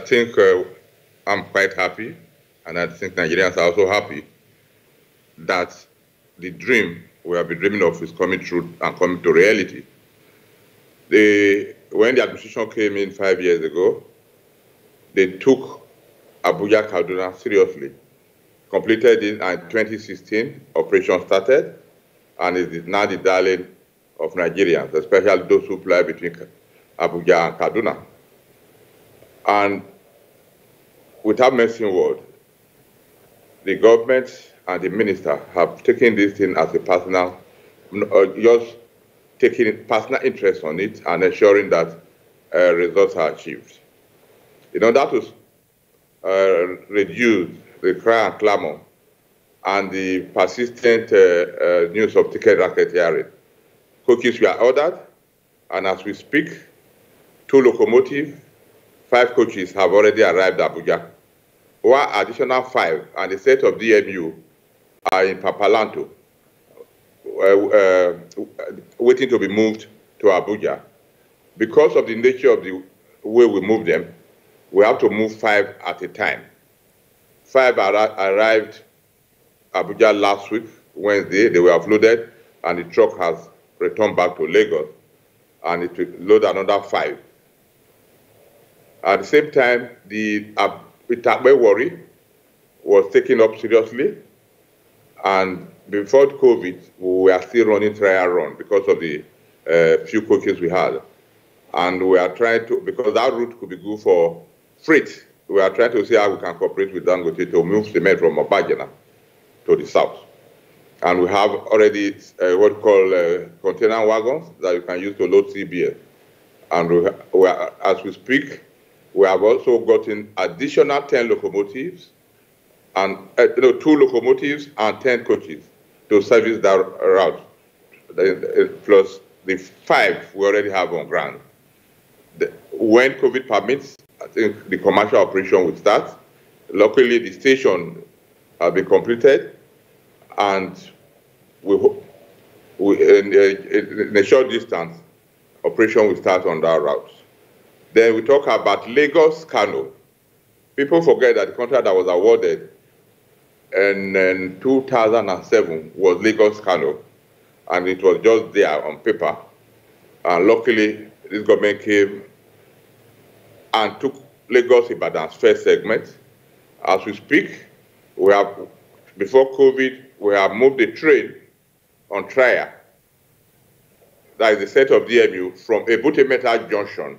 think I'm quite happy, and I think Nigerians are also happy that the dream we have been dreaming of is coming true and coming to reality. When the administration came in 5 years ago, they took Abuja Kaduna seriously. Completed it in 2016, operation started, and is now the darling of Nigerians, especially those who fly between Abuja and Kaduna. And without missing word, the government and the minister have taken this thing as a personal, just taking personal interest on it and ensuring that results are achieved. In order to reduce the cry and clamor and the persistent news of ticket racketeering, coaches were ordered, and as we speak, 2 locomotives, 5 coaches have already arrived at Abuja, while additional 5 and the set of DMU are in Papalanto, waiting to be moved to Abuja. Because of the nature of the way we move them, we have to move 5 at a time. 5 arrived Abuja last week, Wednesday. They were offloaded, and the truck has returned back to Lagos, and it will load another 5. At the same time, the Itakbe worry was taken up seriously, and before COVID, we were still running trial run because of the few coaches we had. And we are trying to, because that route could be good for freight, we are trying to see how we can cooperate with Dangote to move cement from Obajana to the south. And we have already what we call container wagons that you can use to load CBS. And as we speak, we have also gotten additional 10 locomotives and 2 locomotives and 10 coaches to service that route, plus the 5 we already have on ground. When COVID permits, I think the commercial operation will start. Luckily, the station has been completed, and in a short distance, operation will start on that route. Then we talk about Lagos-Kano. People forget that the contract that was awarded in 2007 was Lagos-Kano, and it was just there on paper. And luckily, this government came and took Lagos-Ibadan's first segment. As we speak, we have, before COVID, we have moved the train on trial. that is the set of DMU, from Ebute Metal Junction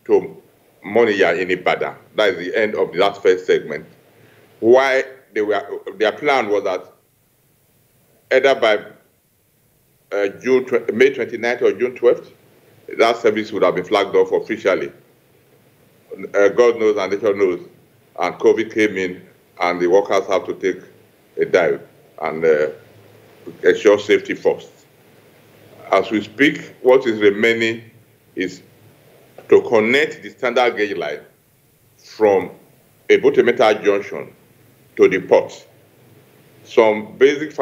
to Moniya in Ibadan. That is the end of that first segment. Why their plan was that either by May 29th or June 12th, that service would have been flagged off officially. God knows and nature knows, and COVID came in, and the workers have to take a dive and ensure safety first. As we speak, what is remaining is to connect the standard gauge line from Ebute Metal Junction to the port. Some basic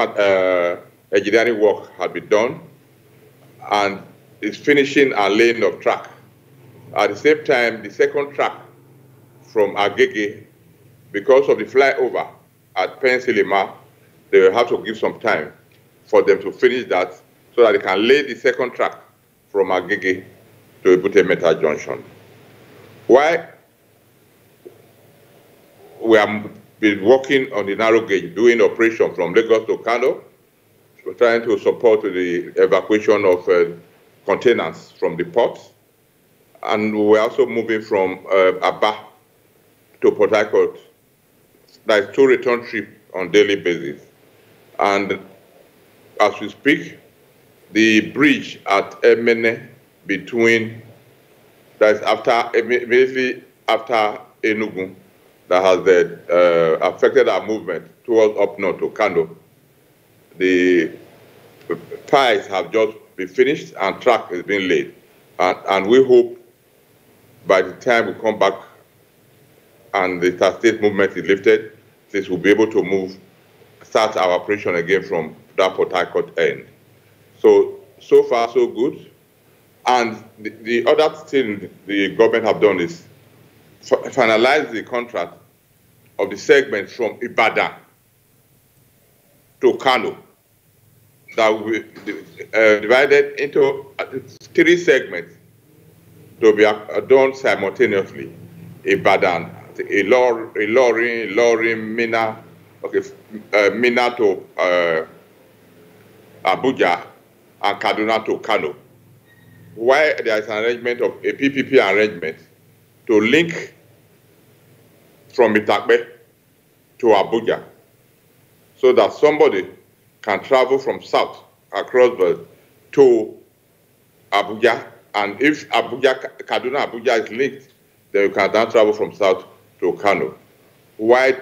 engineering work had been done, and it's finishing a lane of track. At the same time, the second track from Agege, because of the flyover at Pensilema, they will have to give some time for them to finish that so that they can lay the second track from Agege to Ebute Metal Junction. Why we have been working on the narrow gauge, doing operation from Lagos to Kano, trying to support the evacuation of containers from the port. And we're also moving from Aba to Port Harcourt. That's 2 return trips on daily basis. And as we speak, the bridge at Emene between, that's immediately after Enugu, that has affected our movement towards up north to Kano. The piles have just been finished and track is being laid. And we hope by the time we come back and the interstate movement is lifted, this will be able to start our operation again from that Port Harcourt end. So far, so good. And the other thing the government have done is finalize the contract of the segment from Ibadan to Kano, that will be divided into 3 segments to be done simultaneously. Ibadan, Ilorin, Mina, Mina to Abuja, and Kaduna to Kano. Why there is an arrangement of a PPP arrangement to link from Itakbe to Abuja, so that somebody can travel from south across to Abuja, and if Kaduna Abuja is linked, then you can now travel from south to Kano. What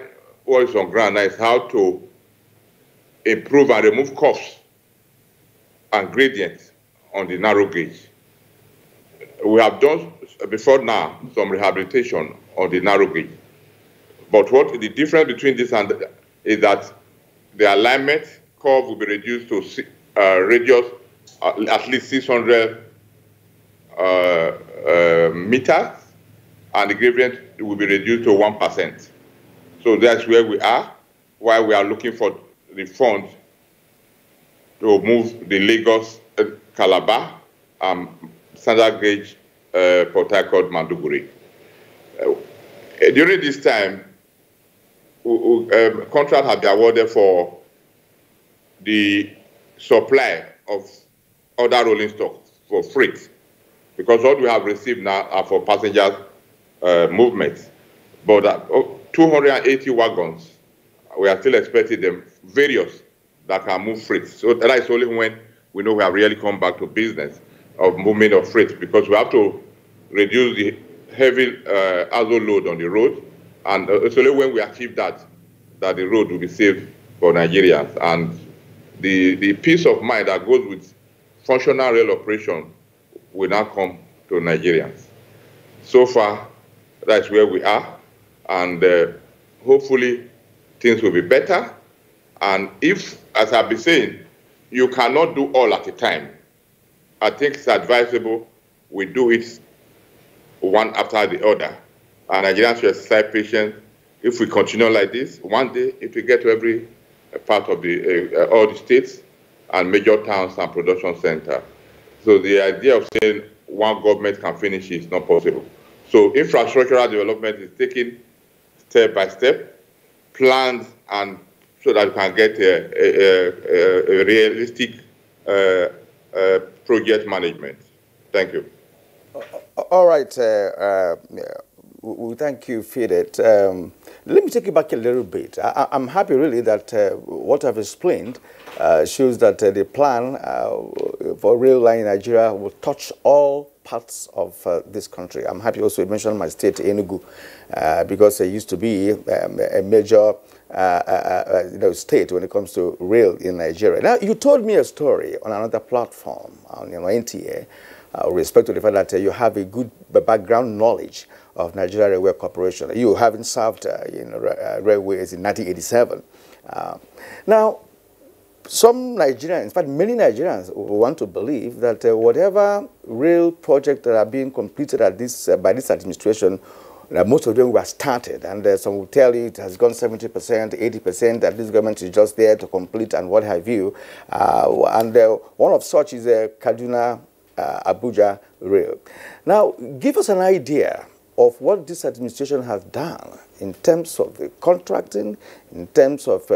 is on ground now is how to improve and remove costs and gradients on the narrow gauge. We have done before now some rehabilitation on the narrow gauge. But what the difference between this and is that the alignment curve will be reduced to radius at least 600 meters, and the gradient will be reduced to 1%. So that's where we are, while we are looking for the funds to move the Lagos, Calabar, standard gauge Port Harcourt, Manduguri. During this time, contract has been awarded for the supply of other rolling stock for freight, because what we have received now are for passenger movement. But 280 wagons, we are still expecting them, various, that can move freight. So that is only when we know we have really come back to business of movement of freight, because we have to reduce the heavy azo load on the road, and it's only when we achieve that the road will be safe for Nigerians. And the peace of mind that goes with functional rail operation will now come to Nigerians. So far, that's where we are, and hopefully things will be better. And if, as I've been saying, you cannot do all at a time, I think it's advisable we do it one after the other. And Nigerians should exercise patience. If we continue like this, one day it will get to every part of all the states and major towns and production centers. So the idea of saying one government can finish it is not possible. So infrastructural development is taken step by step, planned, and so that you can get a realistic project management. Thank you.
All right. We thank you, Fidet. Let me take you back a little bit. I'm happy, really, that what I've explained shows that the plan for rail line in Nigeria will touch all parts of this country. I'm happy also you mentioned my state, Enugu, because it used to be a major state when it comes to rail in Nigeria. Now, you told me a story on another platform, on NTA, with respect to the fact that you have a good background knowledge of Nigeria Railway Corporation. You having served railways in 1987. Now, some Nigerians, in fact, many Nigerians want to believe that whatever rail projects that are being completed at by this administration, most of them were started, and some will tell you it has gone 70%, 80%, that this government is just there to complete and what have you. One of such is Kaduna Abuja rail. Now, give us an idea of what this administration has done in terms of the contracting, in terms of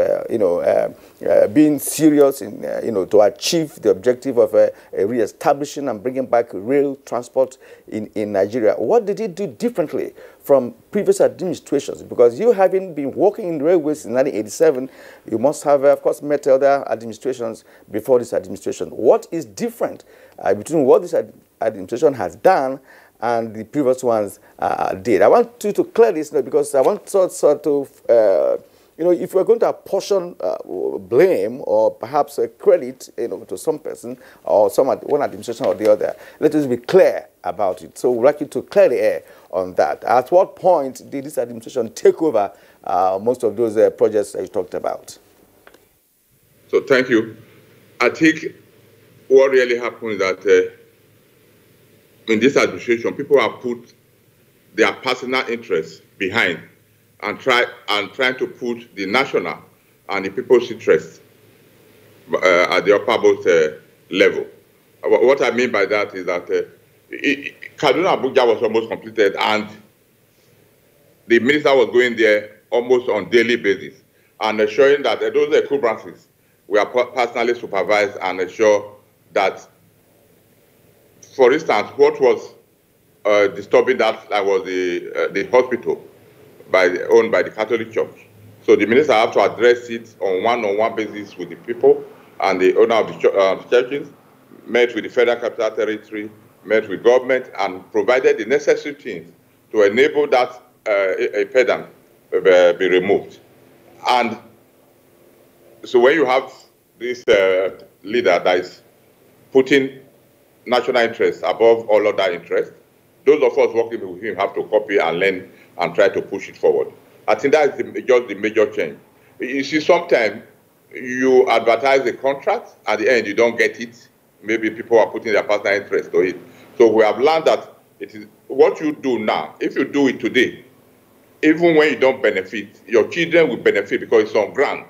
being serious in to achieve the objective of re-establishing and bringing back rail transport in Nigeria. What did it do differently from previous administrations? Because you having been working in railways in 1987, you must have, of course, met other administrations before this administration. What is different between what this administration has done and the previous ones did? I want you to clear this because I want sort of, if we're going to apportion blame or perhaps a credit, to some person or one administration or the other, let us be clear about it. So we'd like you to clear the air on that. At what point did this administration take over most of those projects that you talked about?
So thank you. I think what really happened is that in this administration, people have put their personal interests behind and trying to put the national and the people's interests at the uppermost level. What I mean by that is that Kaduna Abuja was almost completed, and the minister was going there almost on daily basis and ensuring that those encumbrances were personally supervised and ensure that, for instance, what was disturbing that was the hospital owned by the Catholic Church. So the minister had to address it on one-on-one basis with the people and the owner of the churches, met with the Federal Capital Territory, met with government, and provided the necessary things to enable that impediment be removed. And so when you have this leader that is putting national interests above all other interests, those of us working with him have to copy and learn and try to push it forward. I think that is just the major change. You see, sometimes you advertise a contract, at the end you don't get it. Maybe people are putting their personal interest to it. So we have learned that it is what you do now. If you do it today, even when you don't benefit, your children will benefit because it's on ground.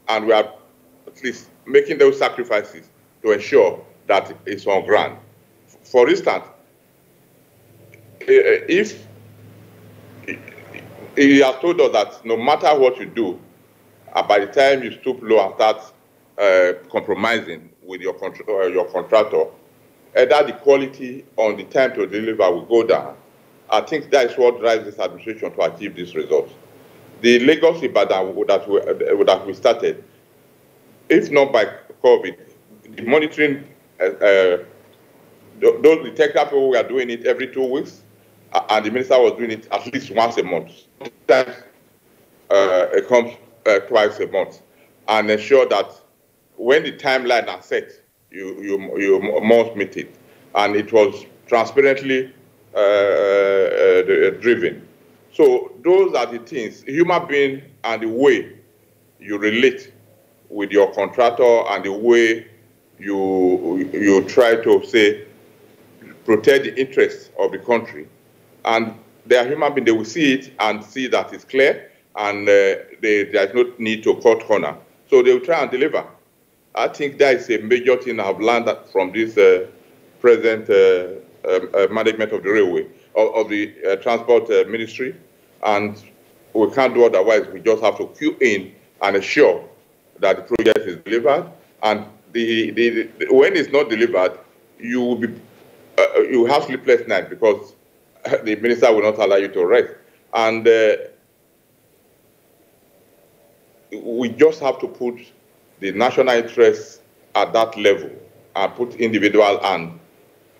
And we are at least making those sacrifices to ensure that it's on ground. For instance, if he has told us that no matter what you do, by the time you stoop low and start compromising with your contractor, either the quality or the time to deliver will go down. I think that is what drives this administration to achieve these results. The Lagos-Ibadan that we started, if not by COVID, the monitoring, the technical people were doing it every 2 weeks, and the minister was doing it at least once a month. Sometimes it comes twice a month, and ensure that when the timeline are set, you must meet it. And it was transparently driven. So those are the things, human being and the way you relate with your contractor and the way you try to, say, protect the interests of the country. And they are human beings, they will see it and see that it's clear, and there is no need to cut corner. So they will try and deliver. I think that is a major thing I've learned from this present management of the railway, of the transport ministry. And we can't do otherwise. We just have to queue in and ensure that the project is delivered. And when it's not delivered, you will be you have sleepless night because the minister will not allow you to rest. And we just have to put the national interest at that level and put individual and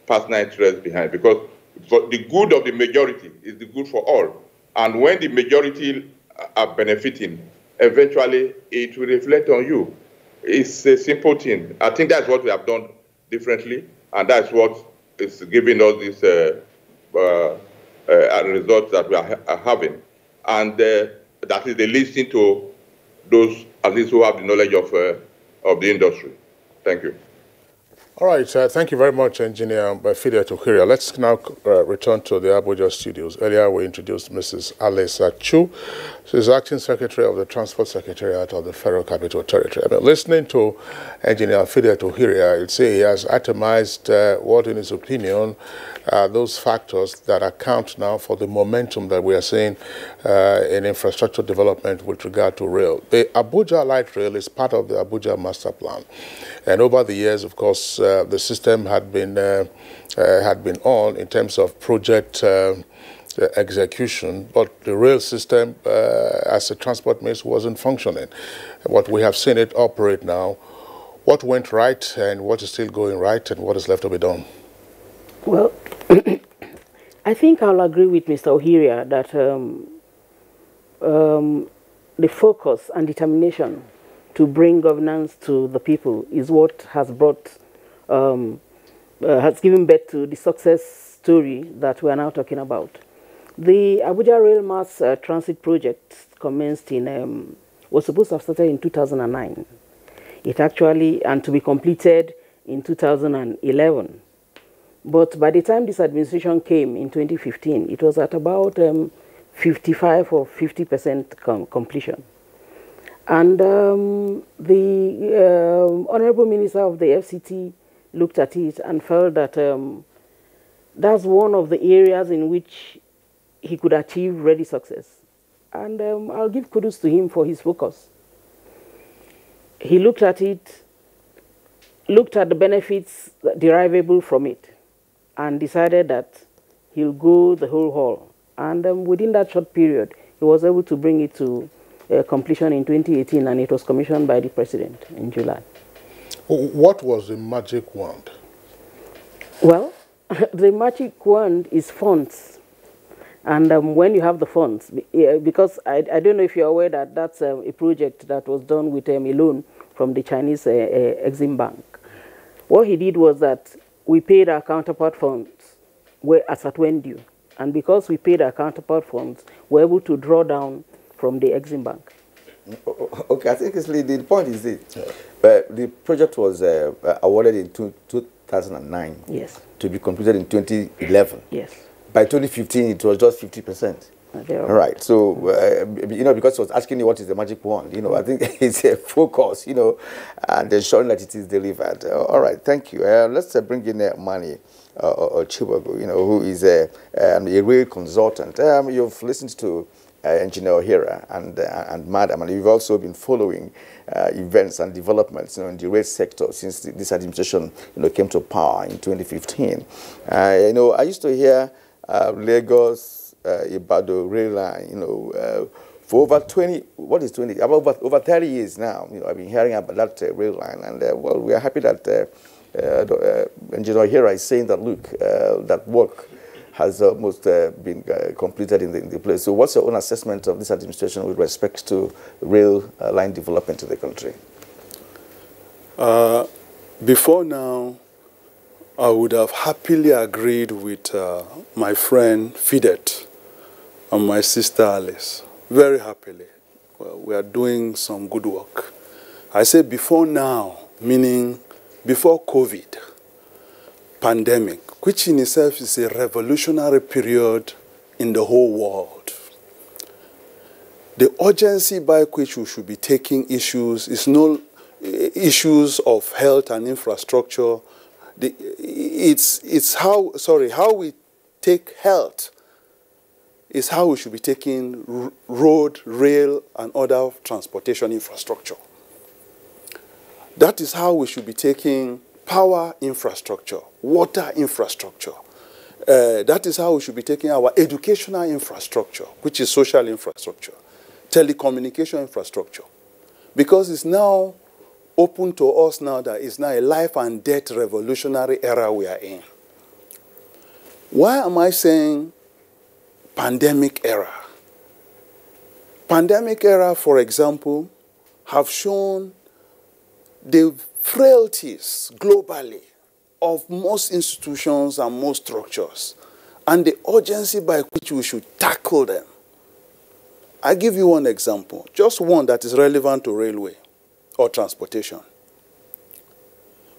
personal interest behind, because for the good of the majority is the good for all. And when the majority are benefiting, eventually it will reflect on you. It's a simple thing. I think that's what we have done differently, and that's what is giving us this results that we are having. And that is the listening to those at least who have the knowledge of the industry. Thank you.
All right, thank you very much, Engineer Fide Tuhiria. Let's now return to the Abuja studios. Earlier, we introduced Mrs. Alisa Chu. She's Acting Secretary of the Transport Secretariat of the Federal Capital Territory. I mean, listening to Engineer Fide Tuhiria, you'd say he has itemized what, in his opinion, those factors that account now for the momentum that we are seeing in infrastructure development with regard to rail. The Abuja Light Rail is part of the Abuja Master Plan. And over the years, of course, the system had been on in terms of project execution, but the rail system as a transport means wasn't functioning. What we have seen it operate now, what went right and what is still going right and what is left to be done?
Well, I think I'll agree with Mr. Ohiria that the focus and determination to bring governance to the people is what has brought, has given birth to the success story that we are now talking about. The Abuja Rail Mass Transit Project commenced in, was supposed to have started in 2009. It actually, and to be completed in 2011. But by the time this administration came in 2015, it was at about 55 or 50% completion. And the Honorable Minister of the FCT looked at it and felt that that's one of the areas in which he could achieve ready success. And I'll give kudos to him for his focus. He looked at it, looked at the benefits derivable from it, and decided that he'll go the whole haul. And within that short period, he was able to bring it to completion in 2018, and it was commissioned by the President in July.
What was the magic wand?
Well, the magic wand is funds. And when you have the funds, because I don't know if you're aware that that's a project that was done with a loan from the Chinese Exim Bank. What he did was that we paid our counterpart funds as at when due. And because we paid our counterpart funds, we're able to draw down from the Exim Bank.
Okay, I think the point is this. The project was awarded in 2009.
Yes.
To be completed in 2011.
Yes.
By 2015, it was just 50%. All right. So, you know, because I was asking you what is the magic wand, you know, I think it's a focus, you know, and ensuring that it is delivered. All right. Thank you. Let's bring in Mani or Chibago, you know, who is a rail consultant. You've listened to Engineer O'Hara and Madam, and you've also been following events and developments, you know, in the rail sector since this administration, you know, came to power in 2015. You know, I used to hear Lagos, Ibadan rail line, you know, for over 20, what is 20? About over 30 years now, you know, I've been hearing about that rail line, and well, we are happy that Engineer O'Hara is saying that, look, that work has almost been completed in the place. So what's your own assessment of this administration with respect to rail line development in the country?
Before now, I would have happily agreed with my friend Fidet and my sister Alice, very happily. Well, we are doing some good work. I say before now, meaning before COVID pandemic, which in itself is a revolutionary period in the whole world. The urgency by which we should be taking issues is no issues of health and infrastructure. It's how we take health is how we should be taking road, rail, and other transportation infrastructure. That is how we should be taking power infrastructure, water infrastructure. That is how we should be taking our educational infrastructure, which is social infrastructure, telecommunication infrastructure. Because it's now open to us now that it's now a life and death revolutionary era we are in. Why am I saying pandemic era? Pandemic era, for example, have shown the frailties globally of most institutions and most structures, and the urgency by which we should tackle them. I give you one example, just one that is relevant to railway or transportation.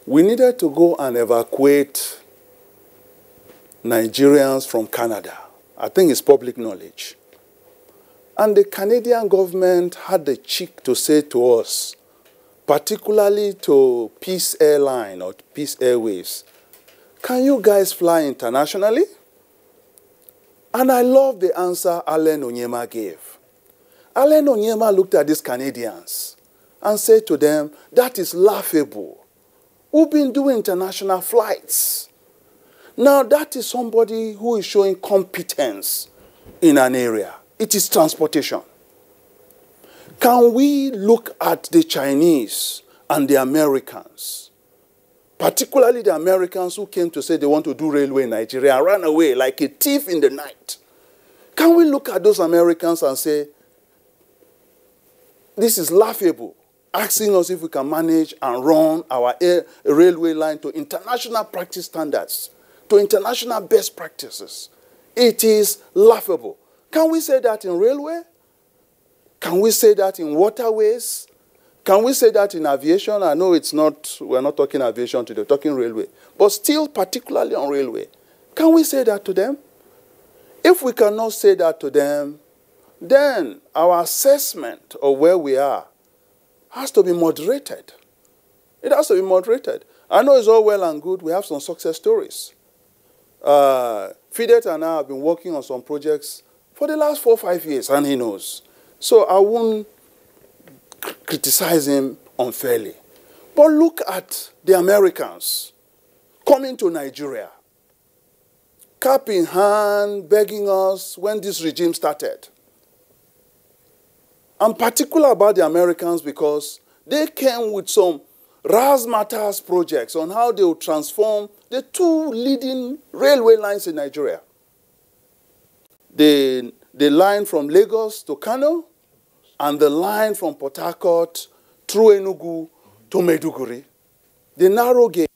We needed to go and evacuate Nigerians from Canada. I think it's public knowledge. And the Canadian government had the cheek to say to us, particularly to Peace Airline or Peace Airways, can you guys fly internationally? And I love the answer Allen Onyema gave. Allen Onyema looked at these Canadians and said to them, that is laughable. We've been doing international flights. Now that is somebody who is showing competence in an area. It is transportation. Can we look at the Chinese and the Americans, particularly the Americans who came to say they want to do railway in Nigeria and ran away like a thief in the night? Can we look at those Americans and say, this is laughable, asking us if we can manage and run our railway line to international practice standards, to international best practices? It is laughable. Can we say that in railway? Can we say that in waterways? Can we say that in aviation? I know it's not, we're not talking aviation today, we're talking railway. But still, particularly on railway, can we say that to them? If we cannot say that to them, then our assessment of where we are has to be moderated. It has to be moderated. I know it's all well and good. We have some success stories. Fidet and I have been working on some projects for the last 4 or 5 years, and he knows. So I won't criticize him unfairly. But look at the Americans coming to Nigeria, cap in hand, begging us when this regime started. I'm particular about the Americans because they came with some razzmatazz projects on how they will transform the 2 leading railway lines in Nigeria. The line from Lagos to Kano, and the line from Port Harcourt through Enugu to Maiduguri. The narrow gauge.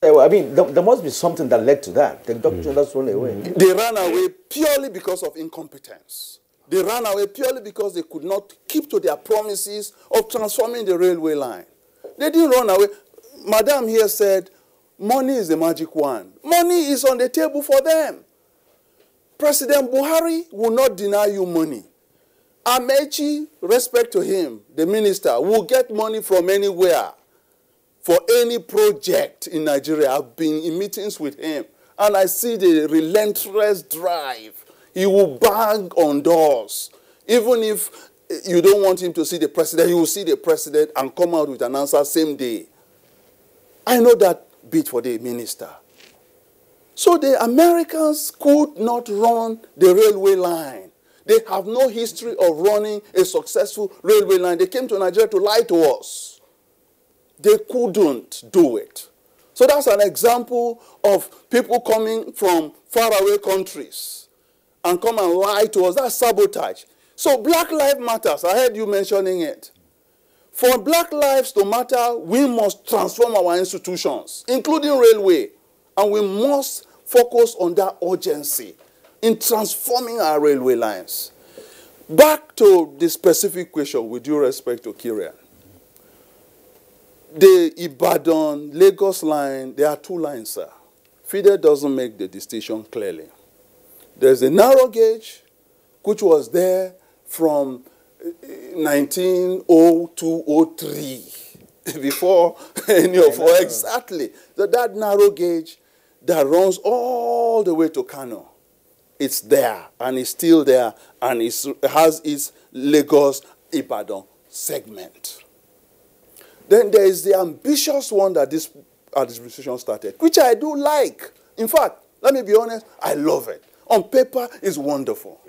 I mean, there must be something that led to that. The doctor just ran away.
They ran away purely because of incompetence. They ran away purely because they could not keep to their promises of transforming the railway line. They didn't run away. Madam here said, money is the magic wand. Money is on the table for them. President Buhari will not deny you money. Amechi, respect to him, the minister, will get money from anywhere for any project in Nigeria. I've been in meetings with him, and I see the relentless drive. He will bang on doors. Even if you don't want him to see the president, he will see the president and come out with an answer same day. I know that bit for the minister. So the Americans could not run the railway line. They have no history of running a successful railway line. They came to Nigeria to lie to us. They couldn't do it. So that's an example of people coming from faraway countries and come and lie to us. That's sabotage. So Black Lives Matter, I heard you mentioning it. For Black lives to matter, we must transform our institutions, including railway. And we must focus on that urgency in transforming our railway lines. Back to the specific question, with due respect to Kyrian. The Ibadan-Lagos line, there are two lines, sir. FIDE doesn't make the distinction clearly. There's a narrow gauge, which was there from 1902-03, before any of us, exactly. So that narrow gauge that runs all the way to Kano, it's there, and it's still there, and it has its Lagos-Ibadan segment. Then there is the ambitious one that this administration started, which I do like. In fact, let me be honest, I love it. On paper, it's wonderful.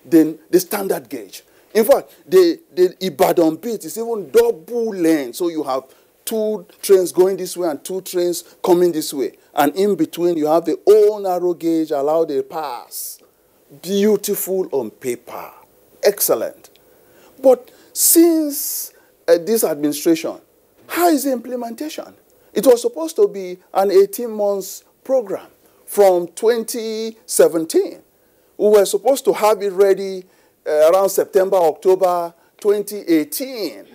Then the standard gauge. In fact, the Ibadan bit is even double lane. So you have 2 trains going this way and 2 trains coming this way. And in between, you have the old narrow gauge, allow the pass. Beautiful on paper. Excellent. But since this administration, how is the implementation? It was supposed to be an 18-month program from 2017. We were supposed to have it ready around September, October 2018.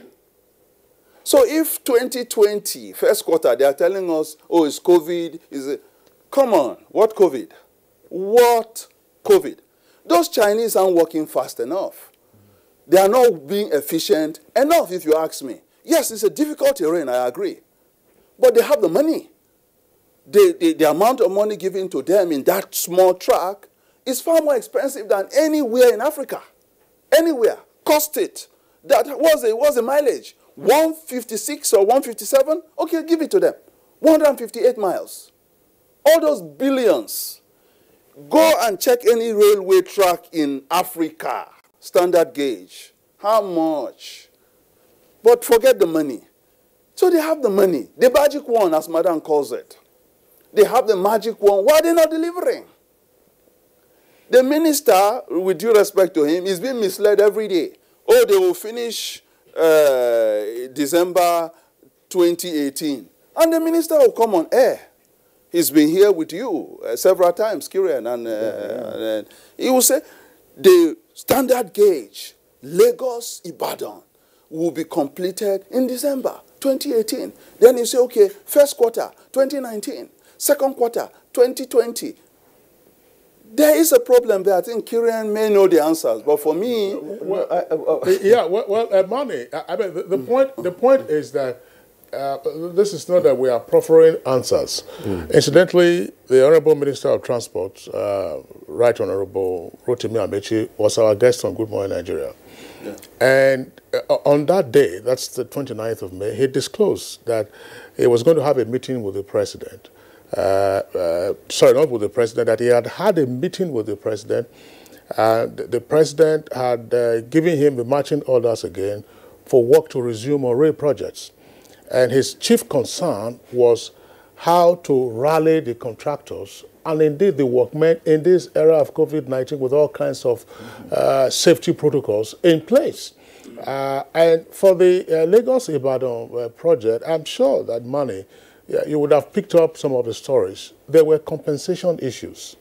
So if 2020, first quarter, they are telling us, oh, it's COVID, come on, what COVID? What COVID? Those Chinese aren't working fast enough. They are not being efficient enough, if you ask me. Yes, it's a difficult terrain, I agree. But they have the money. The amount of money given to them in that small track is far more expensive than anywhere in Africa. Anywhere. Cost it. That was the mileage. 156 or 157? Okay, give it to them. 158 miles. All those billions. Go and check any railway track in Africa. Standard gauge. How much? But forget the money. So they have the money. The magic one, as Madam calls it. They have the magic one. Why are they not delivering? The minister, with due respect to him, is being misled every day. Oh, they will finish December 2018. And the minister will come on air. He's been here with you several times, Kyrian, and he will say, the standard gauge, Lagos-Ibadan, will be completed in December 2018. Then you say, okay, first quarter, 2019. Second quarter, 2020. There is a problem there. I think Kyrian may know the answers, but for me...
Mani, I mean, the point is that this is not that we are proffering answers. Incidentally, the Honorable Minister of Transport, Right Honorable Rotimi Amechi, was our guest on Good Morning Nigeria. Yeah. And on that day, that's the 29th of May, he disclosed that he was going to have a meeting with the president. Sorry, not with the president, that he had had a meeting with the president. The president had given him the marching orders again for work to resume on rail projects. And his chief concern was how to rally the contractors and indeed the workmen in this era of COVID-19 with all kinds of safety protocols in place. And for the Lagos-Ibadan project, I'm sure that money, you would have picked up some of the stories. There were compensation issues.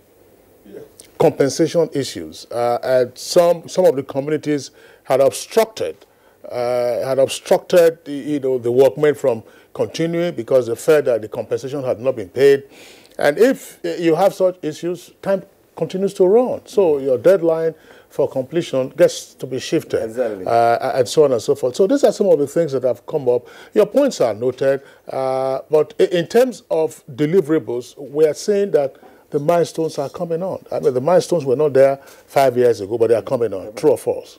Yeah. Compensation issues. And some of the communities had obstructed the workmen from continuing because they felt that the compensation had not been paid. And if you have such issues, time continues to run. So your deadline for completion gets to be shifted. Exactly. And so on and so forth. So these are some of the things that have come up. Your points are noted. But in terms of deliverables, we are saying that the milestones are coming on. I mean, the milestones were not there 5 years ago, but they are coming on. True or false?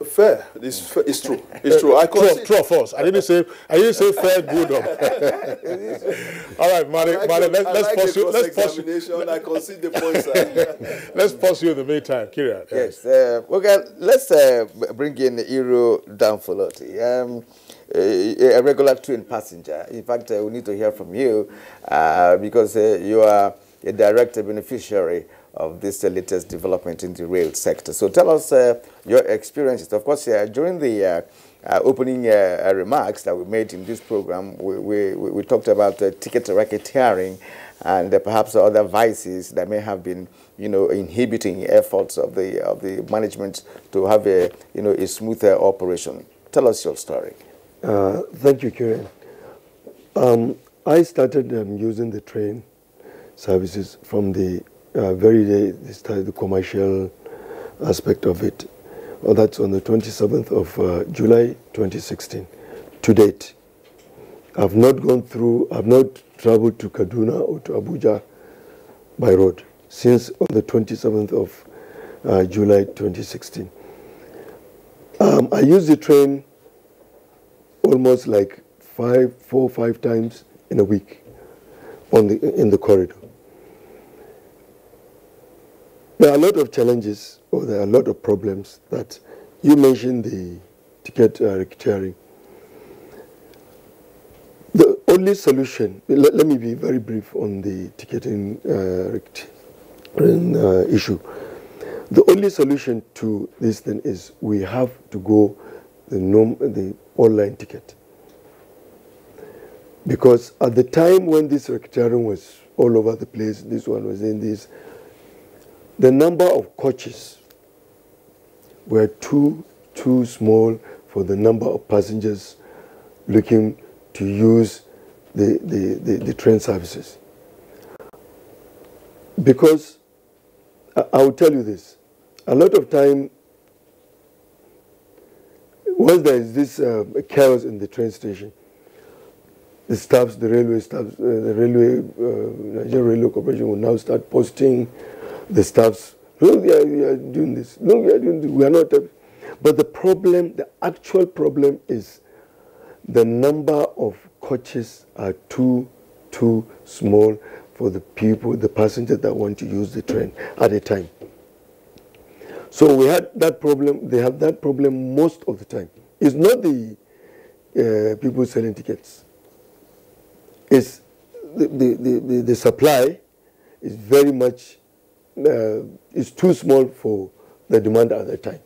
Fair. It's true. It's true.
True or false? I didn't say fair, good. All right, Mari, let's pursue.
I concede the points.
Let's pursue in the meantime, Kyrian.
Yes. Okay. Let's bring in Iro Danfoloti, a regular train passenger. In fact, we need to hear from you because you are a direct beneficiary of this latest development in the rail sector. So tell us your experiences. Of course, during the opening remarks that we made in this program, we talked about ticket racketeering and perhaps other vices that may have been, inhibiting efforts of the management to have a smoother operation. Tell us your story.
Thank you, Kieran. I started using the train services from the very day they started the commercial aspect of it. Well, that's on the 27th of July 2016. To date, I've not traveled to Kaduna or to Abuja by road since on the 27th of July 2016. I use the train almost like 4 or 5 times in a week in the corridor. There are a lot of challenges, or there are a lot of problems that you mentioned. The ticket racketeering. The only solution, let me be very brief on the ticketing issue. The only solution to this thing is we have to go the online ticket. Because at the time when this racketeering was all over the place, this one was in this, the number of coaches were too small for the number of passengers looking to use the train services. Because I will tell you this, a lot of time, once there is this chaos in the train station, the staffs, the railway staffs, Nigerian Railway Corporation will now start posting the staffs, no, we are doing this, no, we are doing this, we are not. But the problem, the actual problem is the number of coaches are too small for the people, the passengers that want to use the train at a time. So we had that problem, they have that problem most of the time. It's not the people selling tickets. It's the supply is very much, is too small for the demand at the time.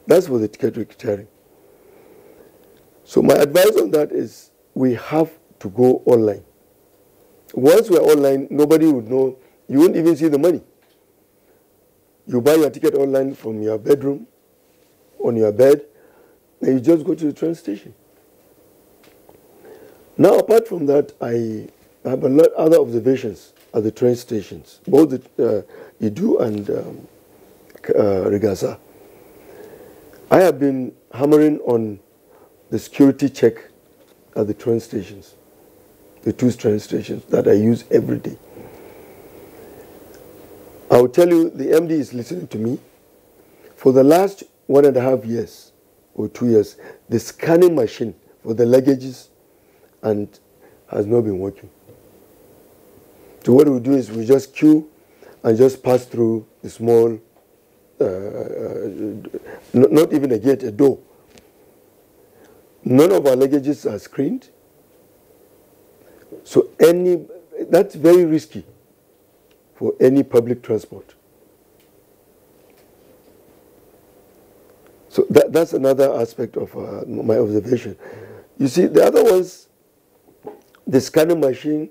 That's for the ticket racketeering. So my advice on that is we have to go online. Once we're online, nobody would know, you won't even see the money. You buy your ticket online from your bedroom, on your bed, and you just go to the train station. Now, apart from that, I have a lot of other observations at the train stations, both Idu and Rigasa. I have been hammering on the security check at the train stations, the 2 train stations that I use every day. I will tell you, the MD is listening to me. For the last 1.5 years or 2 years, the scanning machine for the luggages and has not been working. So what we do is we just queue and just pass through the small, not even a gate, a door. None of our luggages are screened. So that's very risky for any public transport. So that's another aspect of my observation. You see, the other ones, the scanning machine,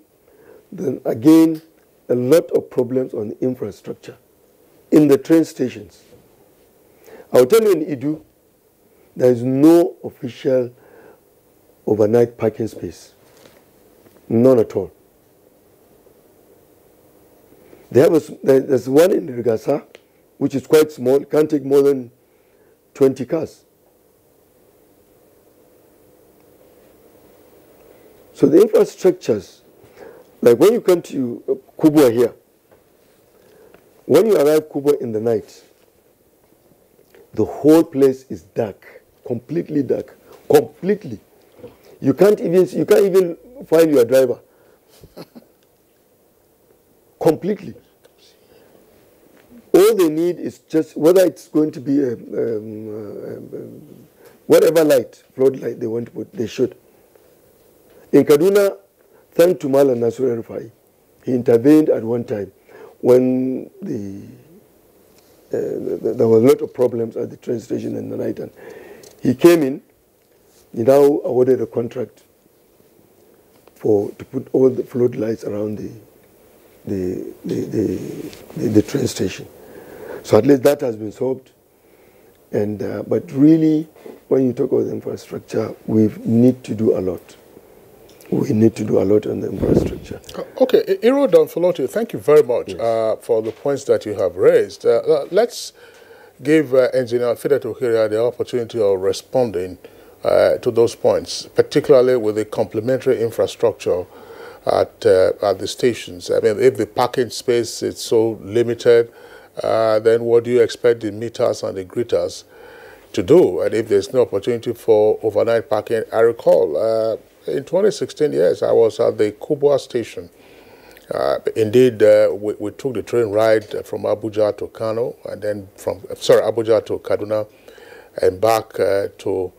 then again, a lot of problems on the infrastructure in the train stations. I'll tell you, in Idu, there is no official overnight parking space. None at all. There's one in Rigasa, which is quite small, can't take more than 20 cars. So the infrastructures, like when you come to Kubwa here, when you arrive Kubwa in the night, the whole place is dark, completely dark, completely. You can't even find your driver. Completely. All they need is just whether it's going to be whatever light, floodlight they want to put, they should. In Kaduna, thanks to Malam Nasir Rufai, he intervened at one time when there were a lot of problems at the train station in the night, and He came in, he now awarded a contract to put all the floodlights around the train station. So at least that has been solved. And but really, when you talk about the infrastructure, we need to do a lot. We need to do a lot on the infrastructure.
Okay, Iro Donfolotu, thank you very much for the points that you have raised. Let's give Engineer Fidet Ohiria the opportunity of responding to those points, particularly with the complementary infrastructure at the stations. I mean, if the parking space is so limited, then what do you expect the meters and the greeters to do? And if there's no opportunity for overnight parking, I recall in 2016, yes, I was at the Kubwa station. Indeed, we took the train ride from Abuja to Kano, and then Abuja to Kaduna, and back to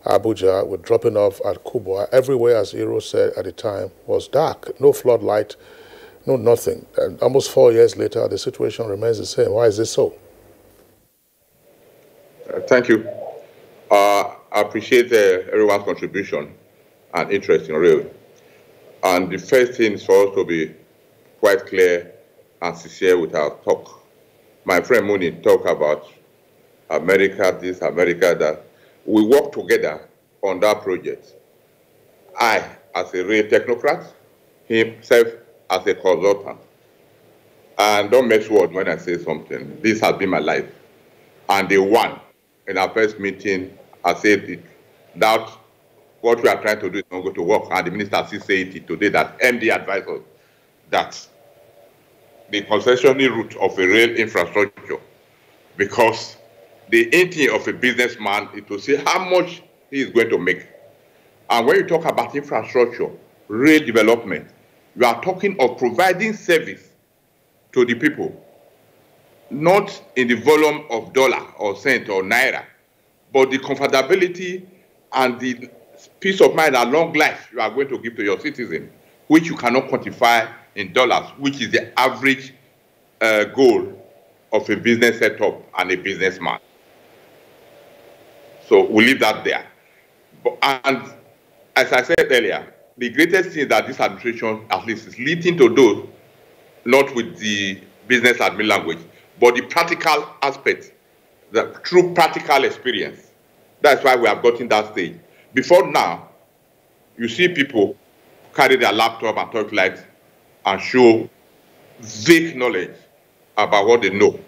Abuja. We're dropping off at Kubwa. Everywhere, as Iro said at the time, was dark. No floodlight, no nothing. And almost 4 years later, the situation remains the same. Why is this so?
Thank you. I appreciate everyone's contribution and interest in rail. And the first thing is for us to be quite clear and sincere with our talk. My friend Mooney talked about America this, America that. We work together on that project. I, as a rail technocrat, himself as a consultant. And don't mess words when I say something. This has been my life. And they won. In our first meeting, I said that what we are trying to do is not going to work. And the minister still saying it today that MD advised us that the concessionary route of a rail infrastructure, because the aim of a businessman is to see how much he is going to make. And when you talk about infrastructure, rail development, you are talking of providing service to the people, not in the volume of dollar or cent or naira, but the comfortability and the peace of mind and long life you are going to give to your citizen, which you cannot quantify in dollars, which is the average goal of a business setup and a businessman. So we'll leave that there. And as I said earlier, the greatest thing that this administration, at least, is leading to do, not with the business admin language, but the practical aspect, the true practical experience. That's why we have gotten that stage. Before now, you see people carry their laptop and torchlight and show vague knowledge about what they know.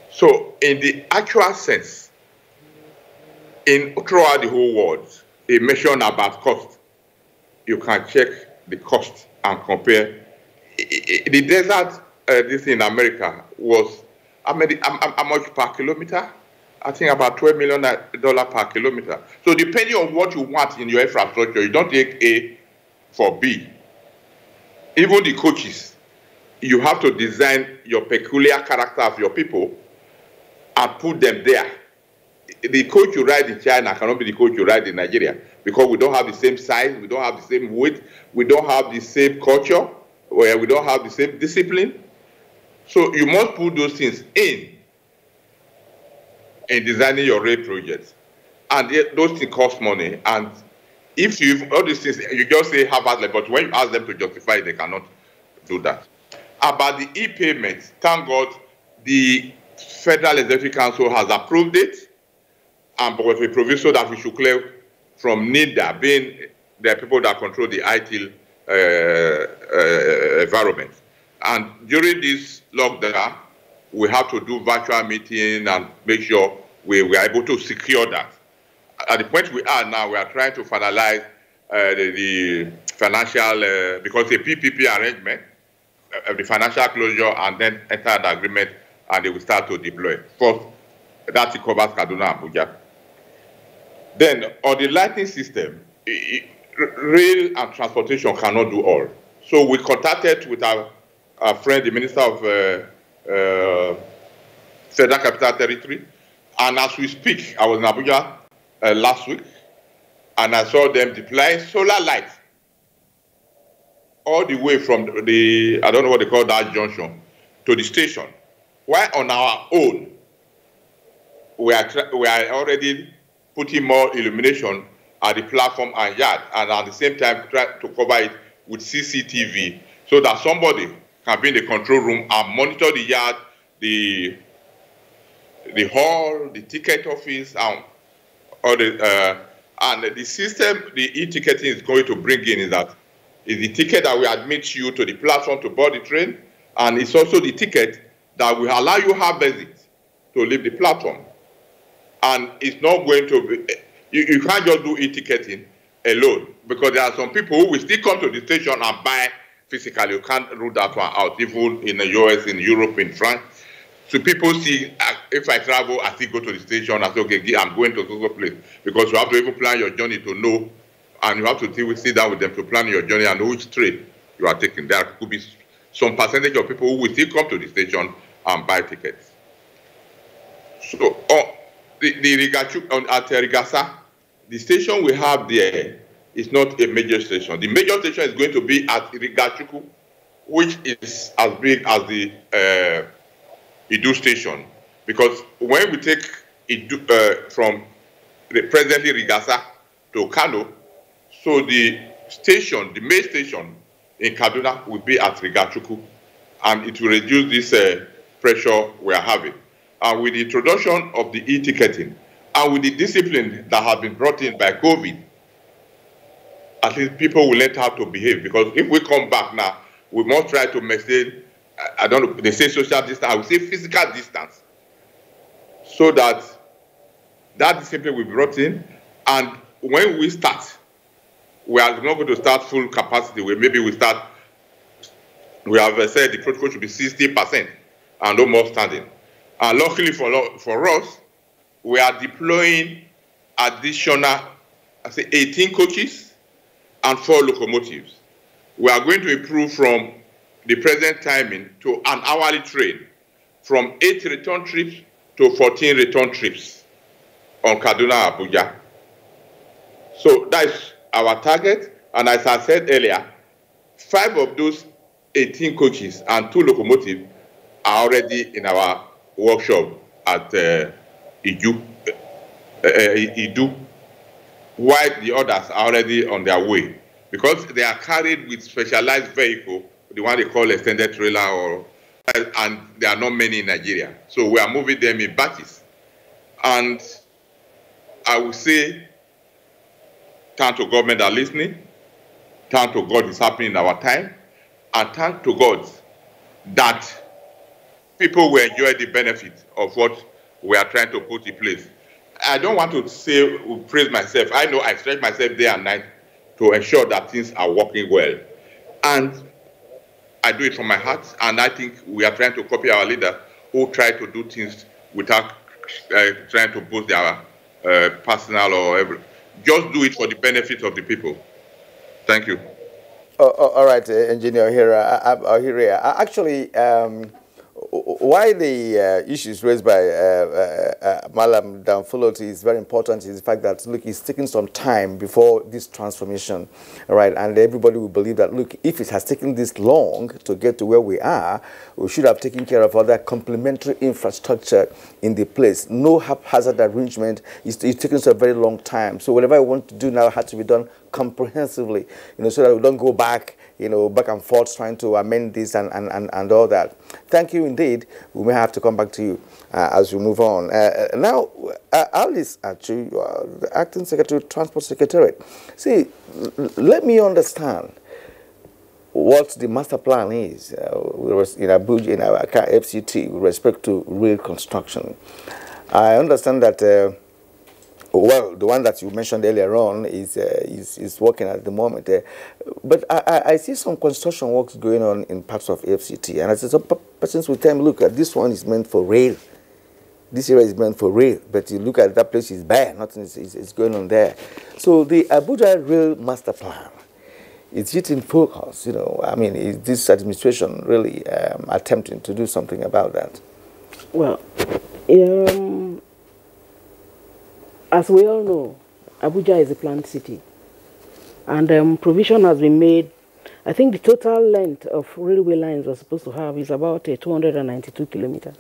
So in the actual sense, throughout the whole world, a measure about cost, you can check the cost and compare. The desert, this in America was, how much per kilometer? I think about $12 million per kilometer. So depending on what you want in your infrastructure, you don't take A for B. Even the coaches, you have to design your peculiar character of your people and put them there. The coach you ride in China cannot be the coach you ride in Nigeria, because we don't have the same size, we don't have the same weight, we don't have the same culture, where we don't have the same discipline. So you must put those things in designing your rail projects. And those things cost money. And if you, all these things, you just say Harvard, but when you ask them to justify it, they cannot do that. About the e-payments, thank God the Federal Executive Council has approved it, and with a proviso that we should clear from NIDA, being the people that control the IT environment. And during this lockdown, we have to do virtual meeting and make sure we are able to secure that. At the point we are now, we are trying to finalize the financial, because a PPP arrangement, the financial closure, and then enter the agreement, and they will start to deploy. First, that covers Kaduna and Abuja. Then, on the lighting system, rail and transportation cannot do all. So we contacted with our friend, the Minister of Federal Capital Territory, and as we speak, I was in Abuja last week, and I saw them deploying solar lights all the way from the, I don't know what they call that junction, to the station. While on our own, we are already putting more illumination at the platform and yard, and at the same time try to cover it with CCTV so that somebody can be in the control room and monitor the yard, the hall, the ticket office, and the system the e-ticketing is going to bring in is the ticket that will admit you to the platform to board the train, and it's also the ticket that will allow you have visit to leave the platform. And it's not going to be, you can't just do e-ticketing alone, because there are some people who will still come to the station and buy physically. You can't rule that one out, even in the US, in Europe, in France. So people see, if I travel, I still go to the station, I say, okay, I'm going to so place. Because you have to even plan your journey to know, and you have to sit down with them to plan your journey and know which train you are taking. There could be some percentage of people who will still come to the station and buy tickets. So, at Rigasa, the station we have there is not a major station. The major station is going to be at Rigachuku, which is as big as the Idu station. Because when we take Idu, from presently Rigasa to Kano, so the station, the main station in Kaduna will be at Rigachuku, and it will reduce this pressure we are having. And with the introduction of the e-ticketing, and with the discipline that has been brought in by COVID, at least people will learn how to behave. Because if we come back now, we must try to maintain, I don't know, they say social distance, I would say physical distance, so that that discipline will be brought in. And when we start, we are not going to start full capacity. Maybe we start, we have said the protocol should be 60% and no more standing. And luckily for us, we are deploying additional, 18 coaches and 4 locomotives. We are going to improve from the present timing to an hourly train, from 8 return trips to 14 return trips on Kaduna Abuja. So that's our target. And as I said earlier, 5 of those 18 coaches and 2 locomotives are already in our workshop at Idu, while the others are already on their way, because they are carried with specialized vehicle, the one they call extended trailer, and there are not many in Nigeria. So we are moving them in batches. And I will say, thank to government that are listening, thank to God it's happening in our time, and thank to God that people will enjoy the benefit of what we are trying to put in place. I don't want to say, praise myself. I know I stretch myself day and night to ensure that things are working well. And I do it from my heart, and I think we are trying to copy our leader who try to do things without trying to boost their personal or everything. Just do it for the benefit of the people. Thank you.
All right, Engineer Hira. Actually, why the issues raised by Malam Danfuloti is very important is the fact that, look, it's taking some time before this transformation, right? And everybody will believe that, look, if it has taken this long to get to where we are, we should have taken care of other complementary infrastructure in the place. No haphazard arrangement. It's taking us a very long time. So whatever I want to do now has to be done comprehensively, so that we don't go back, back and forth trying to amend this and all that. Thank you indeed. We may have to come back to you as we move on. Now, Alice, actually, the Acting Secretary, Transport Secretariat. See, let me understand what the master plan is in Abuja, in our FCT, with respect to rail construction. I understand that well, the one that you mentioned earlier on is working at the moment. But I see some construction works going on in parts of FCT. And I said, some persons will tell me, look, this one is meant for rail. This area is meant for rail. But you look at that place, it's bare. Nothing is going on there. So the Abuja Rail Master Plan, is it in focus? I mean, is this administration really attempting to do something about that?
Well, as we all know, Abuja is a planned city, and provision has been made. I think the total length of railway lines we're supposed to have is about 292 kilometers.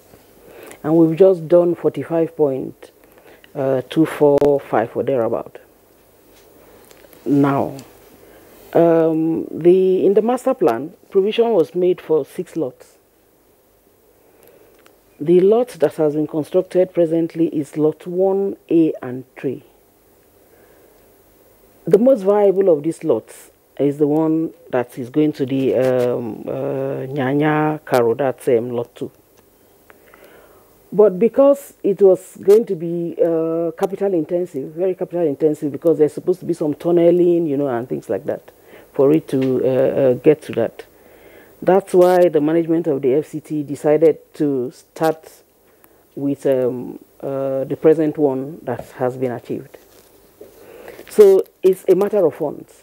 And we've just done 45.245 or thereabout. Now, in the master plan, provision was made for 6 lots. The lot that has been constructed presently is lot 1A and 3. The most viable of these lots is the one that is going to the Nyanya Karo, that's lot 2. But because it was going to be capital intensive, very capital intensive, because there's supposed to be some tunneling, you know, and things like that, for it to get to that. That's why the management of the FCT decided to start with the present one that has been achieved. So it's a matter of funds.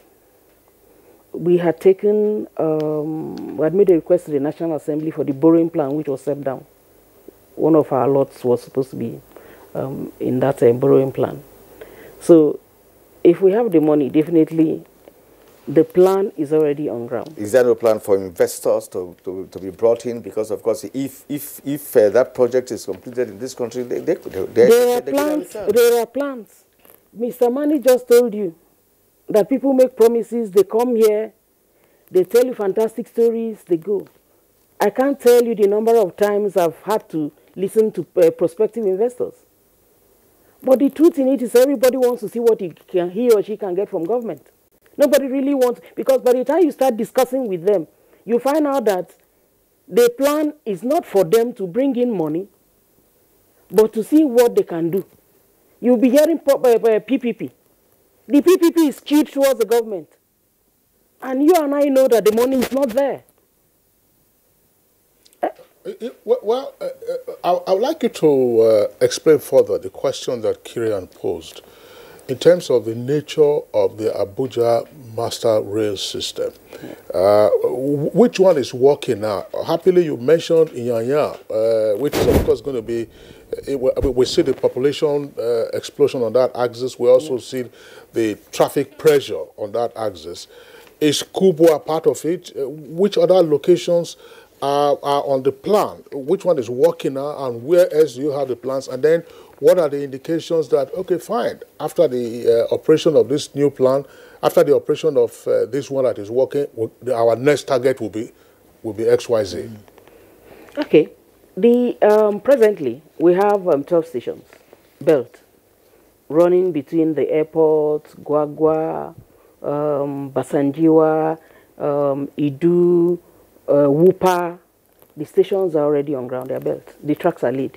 We had taken, we had made a request to the National Assembly for the borrowing plan, which was set down. One of our lots was supposed to be in that borrowing plan. So if we have the money, definitely the plan is already on ground.
Is there no plan for investors to be brought in? Because, of course, if that project is completed in this country, there
are plans. Mr. Mani just told you that people make promises, they come here, they tell you fantastic stories, they go. I can't tell you the number of times I've had to listen to prospective investors. But the truth in it is everybody wants to see what he or she can get from government. Nobody really wants, because by the time you start discussing with them, you find out that the plan is not for them to bring in money, but to see what they can do. You'll be hearing PPP. The PPP is skewed towards the government. And you and I know that the money is not there.
Well, I would like you to explain further the question that Kirian posed in terms of the nature of the Abuja master rail system. Which one is working now? Happily, you mentioned Inyanya, which is of course going to be, we see the population explosion on that axis. We also see the traffic pressure on that axis. Is Kubwa part of it? Which other locations are on the plan? Which one is working now, and where else do you have the plans? And then what are the indications that, okay, fine, after the operation of this new plan, after the operation of this one that is working, our next target will be XYZ?
Okay. Presently, we have 12 stations built, running between the airport, Gwagwa, Basanjiwa, Idu, Wupa. The stations are already on ground, they are built. The tracks are laid.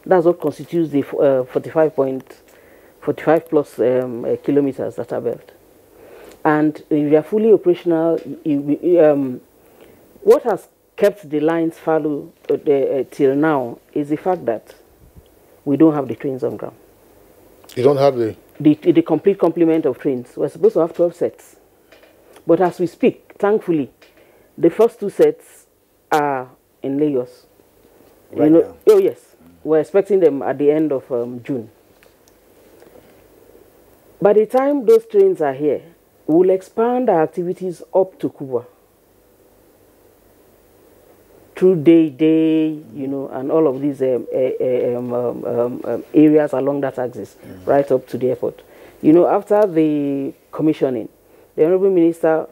That's what constitutes the 45 plus kilometers that are built. And we are fully operational. What has kept the lines fallow till now is the fact that we don't have the trains on ground.
You don't have the
complete complement of trains. We're supposed to have 12 sets. But as we speak, thankfully, the first 2 sets are in Lagos.
Right now?
Oh, yes. We're expecting them at the end of June. By the time those trains are here, we'll expand our activities up to Kubwa. Through day, you know, and all of these areas along that axis, right up to the airport. You know, after the commissioning, the Honorable Minister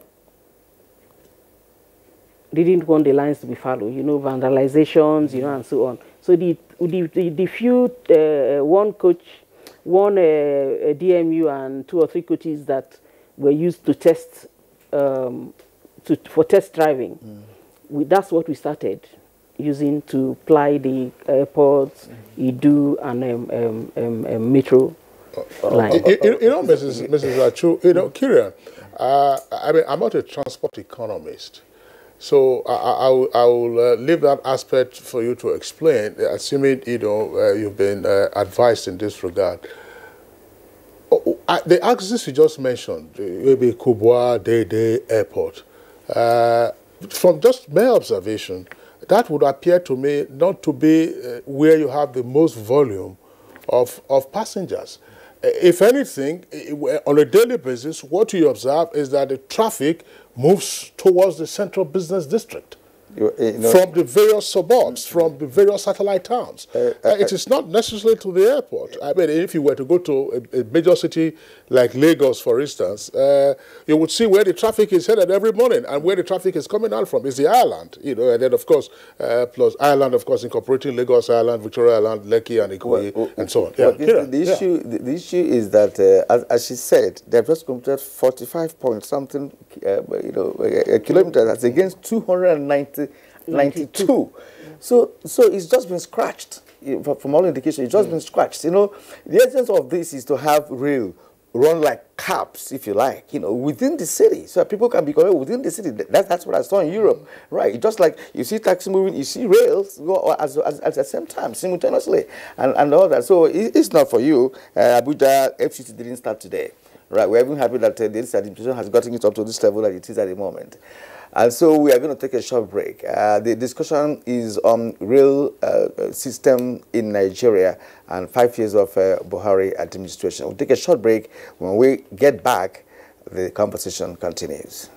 didn't want the lines to be fallow, you know, vandalizations, you know, and so on. So the few, one coach, one DMU and 2 or 3 coaches that were used to test, for test driving, that's what we started using to ply the airports, Idu, and metro line.
You know, Mrs. Achu, you know, Kirian, I mean, I'm not a transport economist. So I will leave that aspect for you to explain, assuming, you know, you've been advised in this regard. The axis you just mentioned, maybe Kubwa, Dede, Airport, from just my observation, that would appear to me not to be where you have the most volume of passengers. If anything, on a daily basis, what you observe is that the traffic moves towards the central business district. from the various suburbs, from the various satellite towns. It is not necessarily to the airport. I mean, if you were to go to a major city like Lagos, for instance, you would see where the traffic is headed every morning, and where the traffic is coming out from is the island, and then, of course, plus Island, of course, incorporating Lagos Island, Victoria Island, Lekki, and Ikoyi, and so on.
The issue is that, as she said, they have just completed 45 point something, kilometers. That's against 292. So it's just been scratched. From all indications, it's just been scratched. The essence of this is to have rail run like cabs, if you like, within the city, so that people can be connected within the city. That's what I saw in Europe, right? Just like you see taxi moving, you see rails go at the same time, simultaneously, and all that. So it's not for you. Abuja FCT didn't start today, right? We're even happy that this administration has gotten it up to this level that it is at the moment. And so we are going to take a short break. The discussion is on rail system in Nigeria and 5 years of Buhari administration. We'll take a short break. When we get back, the conversation continues.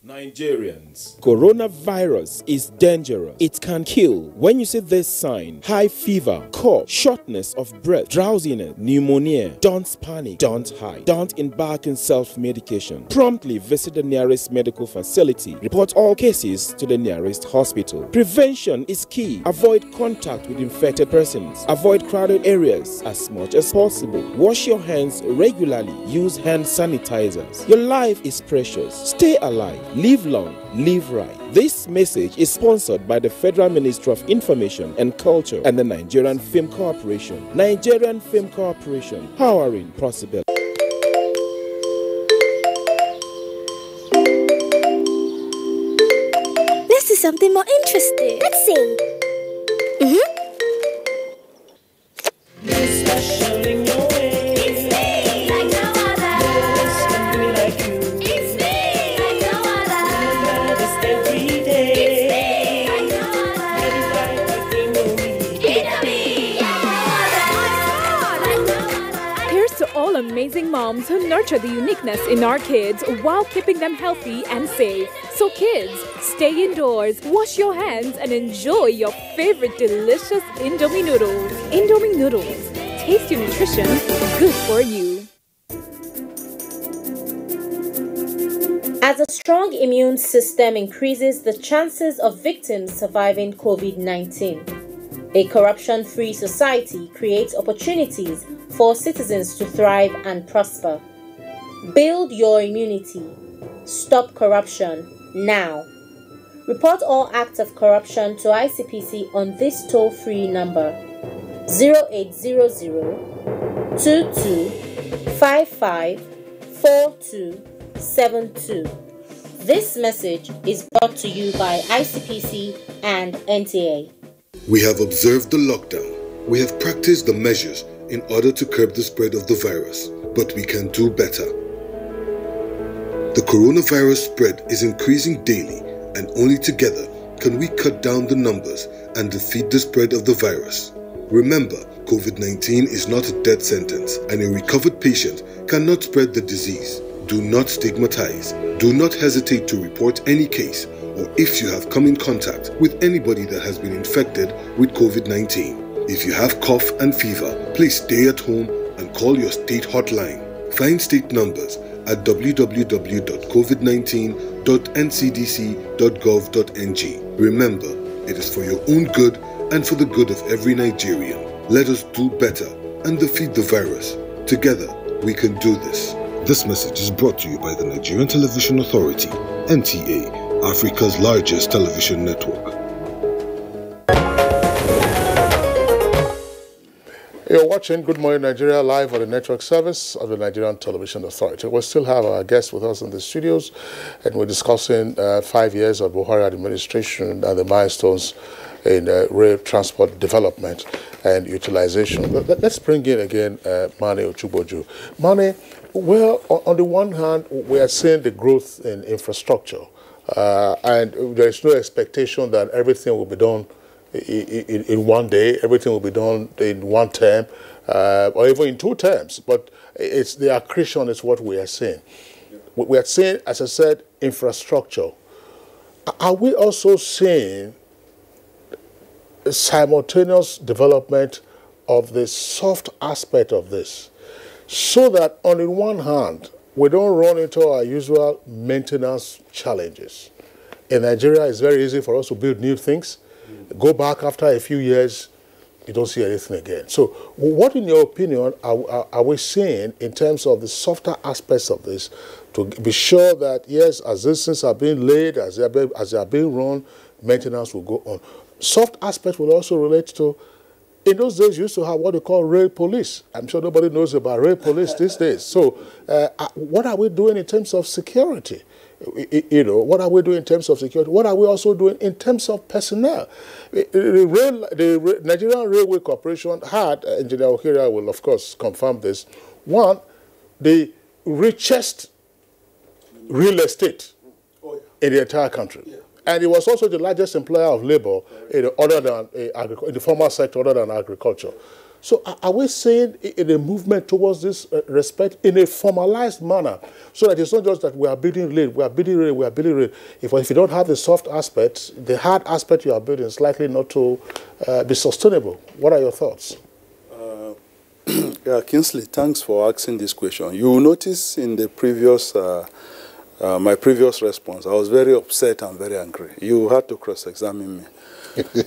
Nigerians, coronavirus is dangerous. It can kill. When you see this sign, high fever, cough, shortness of breath, drowsiness, pneumonia, don't panic, don't hide, don't embark in self-medication. Promptly visit the nearest medical facility. Report all cases to the nearest hospital. Prevention is key. Avoid contact with infected persons. Avoid crowded areas as much as possible. Wash your hands regularly. Use hand sanitizers. Your life is precious. Stay alive. Live long, live right. This message is sponsored by the Federal Ministry of Information and Culture and the Nigerian Film Corporation. Nigerian Film Corporation, powering possibility.
Let's do something more interesting. Let's sing.
Amazing moms who nurture the uniqueness in our kids while keeping them healthy and safe. So kids, stay indoors, wash your hands, and enjoy your favorite delicious Indomie noodles. Indomie noodles, tasty nutrition, good for you.
As a strong immune system increases the chances of victims surviving COVID-19. A corruption-free society creates opportunities for citizens to thrive and prosper. Build your immunity. Stop corruption now. Report all acts of corruption to ICPC on this toll-free number 0800 22 55 4272. This message is brought to you by ICPC and NTA.
We have observed the lockdown. We have practiced the measures in order to curb the spread of the virus, but we can do better. The coronavirus spread is increasing daily, and only together can we cut down the numbers and defeat the spread of the virus. Remember, COVID-19 is not a death sentence, and a recovered patient cannot spread the disease. Do not stigmatize. Do not hesitate to report any case, or if you have come in contact with anybody that has been infected with COVID-19. If you have cough and fever, please stay at home and call your state hotline. Find state numbers at www.covid19.ncdc.gov.ng. Remember, it is for your own good and for the good of every Nigerian. Let us do better and defeat the virus. Together, we can do this. This message is brought to you by the Nigerian Television Authority, NTA, Africa's largest television network.
You're watching Good Morning Nigeria live on the network service of the Nigerian Television Authority. We still have our guests with us in the studios, and we're discussing 5 years of Buhari administration and the milestones in rail transport development and utilization. Let's bring in again Mane Ochugboju. Mane, well, on the one hand, we are seeing the growth in infrastructure, and there is no expectation that everything will be done in one day, everything will be done in one term, or even in 2 terms. But it's the accretion is what we are seeing. We are seeing, as I said, infrastructure. are we also seeing a simultaneous development of the soft aspect of this, so that on the one hand, we don't run into our usual maintenance challenges? In Nigeria, it's very easy for us to build new things. Go back after a few years, you don't see anything again. So what, in your opinion, are we seeing in terms of the softer aspects of this to be sure that, yes, as these things are being laid, as they are being run, maintenance will go on? Soft aspects will also relate to, in those days, you used to have what they call rail police. I'm sure nobody knows about rail police these days. So what are we doing in terms of security? You know, what are we doing in terms of security? What are we also doing in terms of personnel? The Nigerian Railway Corporation had, Engineer Okiria will of course confirm this, one, the richest real estate in the entire country. And it was also the largest employer of labor other than in the formal sector other than agriculture. So are we seeing a movement towards this respect in a formalized manner, so that it's not just that we are building rail, we are building rail, we are building rail. If you don't have the soft aspect, the hard aspect you are building is likely not to be sustainable. What are your thoughts?
Yeah, Kingsley, thanks for asking this question. You will notice in the previous, my previous response, I was very upset and very angry. You had to cross-examine me.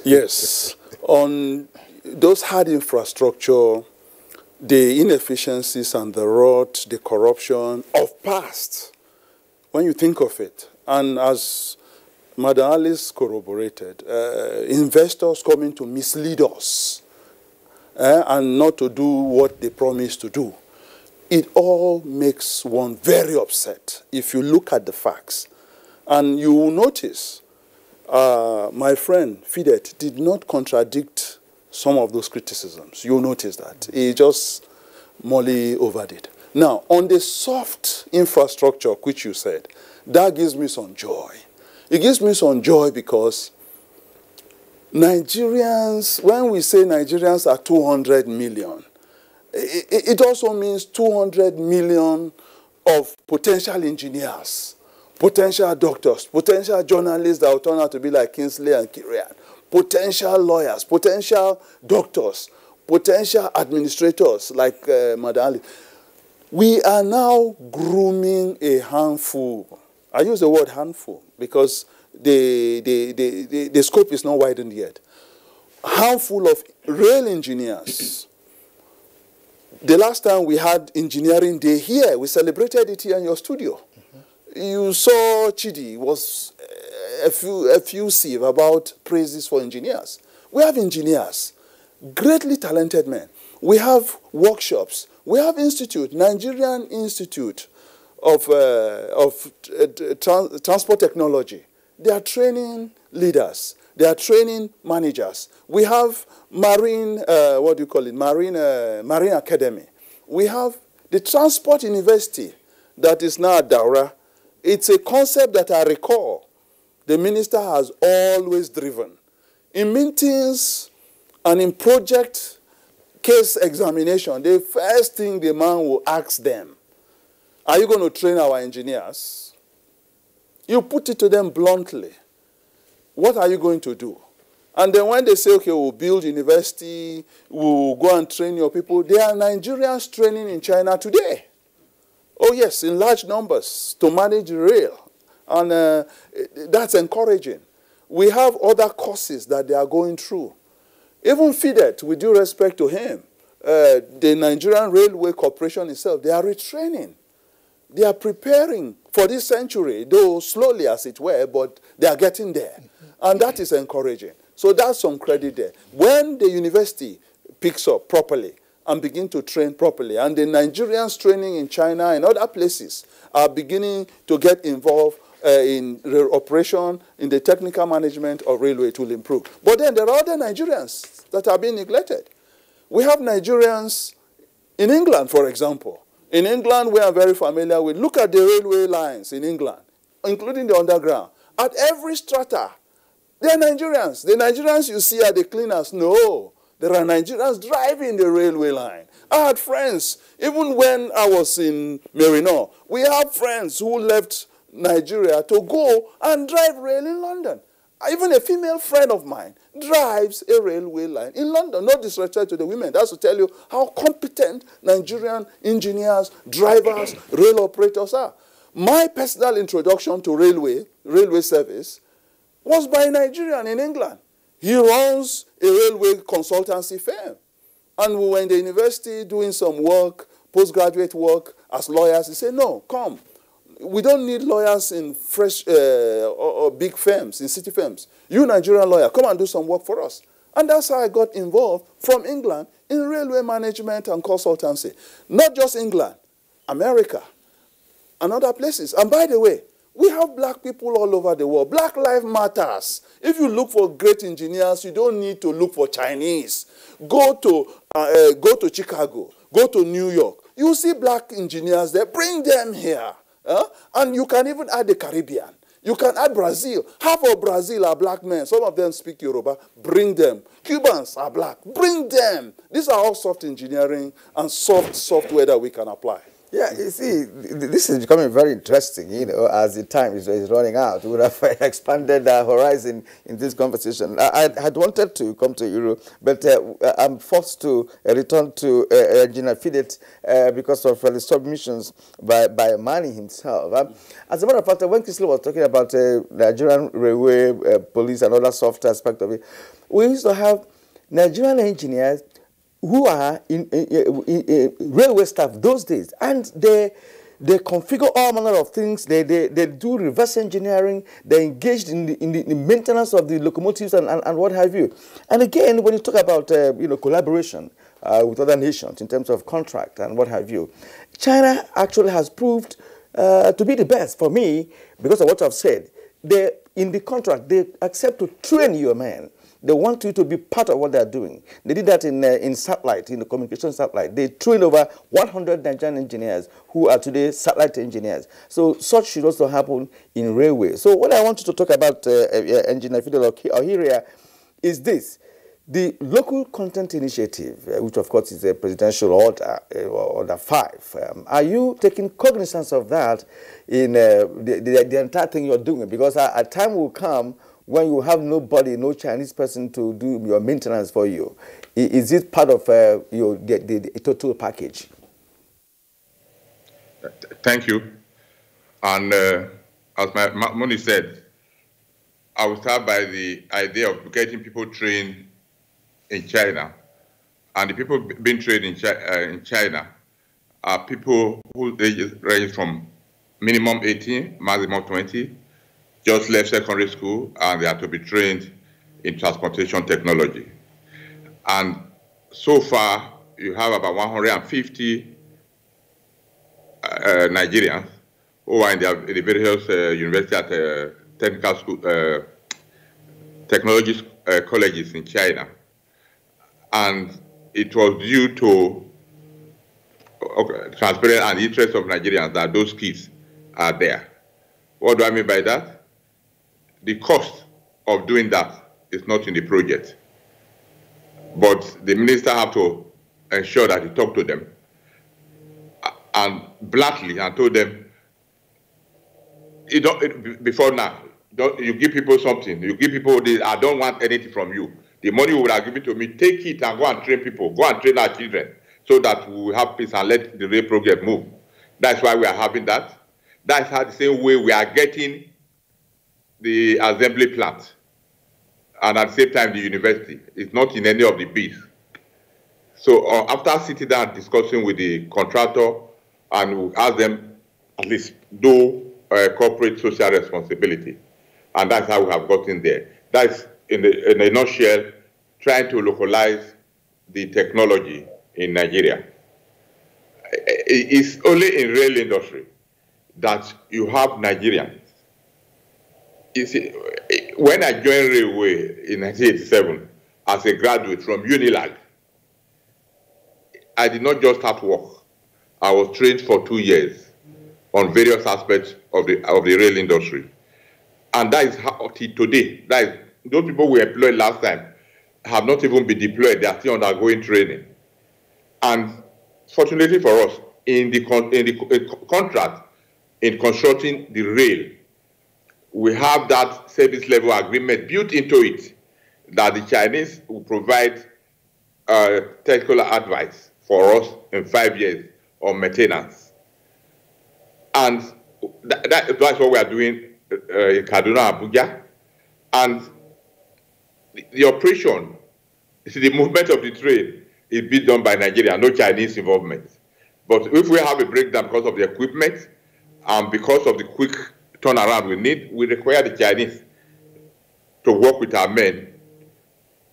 Yes, on those hard infrastructure, the inefficiencies and the rot, the corruption of past, when you think of it, and as Madam Alice corroborated, investors coming to mislead us and not to do what they promised to do, it all makes one very upset if you look at the facts. And you will notice my friend Fidet did not contradict some of those criticisms. You'll notice that. He just morally overdid. Now, on the soft infrastructure, which you said, that gives me some joy. It gives me some joy because Nigerians, when we say Nigerians are 200 million, it also means 200 million of potential engineers, potential doctors, potential journalists that will turn out to be like Kingsley and Kirian, potential lawyers, potential doctors, potential administrators like Madam Ali. We are now grooming a handful. I use the word handful because the scope is not widened yet. Handful of rail engineers. The last time we had Engineering Day here, we celebrated it here in your studio. You saw Chidi was effusive about praises for engineers. We have engineers, greatly talented men. We have workshops. We have institute, Nigerian Institute of Transport Technology. They are training leaders. They are training managers. We have Marine Academy. We have the Transport University that is now at Daura. It's a concept that I recall the minister has always driven. In meetings and in project case examination, the first thing the man will ask them, are you going to train our engineers? You put it to them bluntly. What are you going to do? And then when they say, okay, we'll build university, we'll go and train your people, there are Nigerians training in China today. Oh yes, in large numbers to manage rail. And that's encouraging. We have other courses that they are going through. Even FIDET, with due respect to him, the Nigerian Railway Corporation itself, they are retraining. They are preparing for this century, though slowly as it were, but they are getting there. And that is encouraging. So that's some credit there. When the university picks up properly and begin to train properly, and the Nigerians training in China and other places are beginning to get involved in rail operation, in the technical management of railway, it will improve. But then there are other Nigerians that are being neglected. We have Nigerians in England, for example. In England, we are very familiar with, look at the railway lines in England, including the underground. At every strata, there are Nigerians. The Nigerians you see are the cleaners. No, there are Nigerians driving the railway line. I had friends, even when I was in Merino, we have friends who left Nigeria to go and drive rail in London. Even a female friend of mine drives a railway line in London. No disrespect to the women. That's to tell you how competent Nigerian engineers, drivers, rail operators are. My personal introduction to railway service, was by a Nigerian in England. He runs a railway consultancy firm. And we were in the university doing some work, postgraduate work as lawyers. He said, no, come. We don't need lawyers in fresh or big firms, in city firms. You, Nigerian lawyer, come and do some work for us. And that's how I got involved from England in railway management and consultancy. Not just England, America, and other places. And by the way, we have black people all over the world. Black life matters. If you look for great engineers, you don't need to look for Chinese. Go to Chicago, go to New York. You see black engineers there, bring them here. And you can even add the Caribbean. You can add Brazil. Half of Brazil are black men. Some of them speak Yoruba. Bring them. Cubans are black. Bring them. These are all soft engineering and software that we can apply.
Yeah, you see, this is becoming very interesting, you know, as the time is running out. We would have expanded our horizon in this conversation. I had wanted to come to Europe, but I'm forced to return to Engineer Fidet because of the submissions by Mani himself. As a matter of fact, when Kisle was talking about Nigerian railway police and other soft aspect of it, we used to have Nigerian engineers who are in railway staff those days, and they configure all manner of things. They do reverse engineering. They're engaged in the maintenance of the locomotives and what have you. And again, when you talk about collaboration with other nations in terms of contract and what have you, China actually has proved to be the best for me because of what I've said. In the contract, they accept to train your men. They want you to be part of what they're doing. They did that in satellite, in the communication satellite. They trained over 100 Nigerian engineers who are today satellite engineers. So such should also happen in railway. So what I want you to talk about, Engineer Fidel Ohiria, is this. The local content initiative, which of course is a presidential order, Order 5, are you taking cognizance of that in the entire thing you're doing? Because a time will come when you have nobody, no Chinese person to do your maintenance for you. Is it part of the total package?
Thank you. And as Moni said, I will start by the idea of getting people trained in China. And the people being trained in China are people who range from minimum 18, maximum 20, just left secondary school, and they are to be trained in transportation technology. And so far, you have about 150 Nigerians who are in the various university at technical school, technology colleges in China. And it was due to transparent and interest of Nigerians that those kids are there. What do I mean by that? The cost of doing that is not in the project. But the minister have to ensure that he talked to them and bluntly and told them, before now, you give people something, you give people this, I don't want anything from you. The money you would have given to me, take it and go and train people, go and train our children so that we will have peace and let the rail project move. That's why we are having that. That's how the same way we are getting the assembly plant, and at the same time the university. It's not in any of the bids. So after sitting down discussing with the contractor, and we ask them at least do corporate social responsibility, and that's how we have gotten there. That's in a nutshell, trying to localize the technology in Nigeria. It's only in rail industry that you have Nigerians. You see, when I joined Railway in 1987 as a graduate from Unilag, I did not just start work. I was trained for 2 years on various aspects of the rail industry. And that is how today, those people we employed last time have not even been deployed. They are still undergoing training. And fortunately for us, in the contract, in constructing the rail, we have that service level agreement built into it that the Chinese will provide technical advice for us in 5 years on maintenance. And that's what we are doing in Kaduna, Abuja. And the operation, the movement of the train is being done by Nigeria, no Chinese involvement. But if we have a breakdown because of the equipment and because of the quick turnaround we need, we require the Chinese to work with our men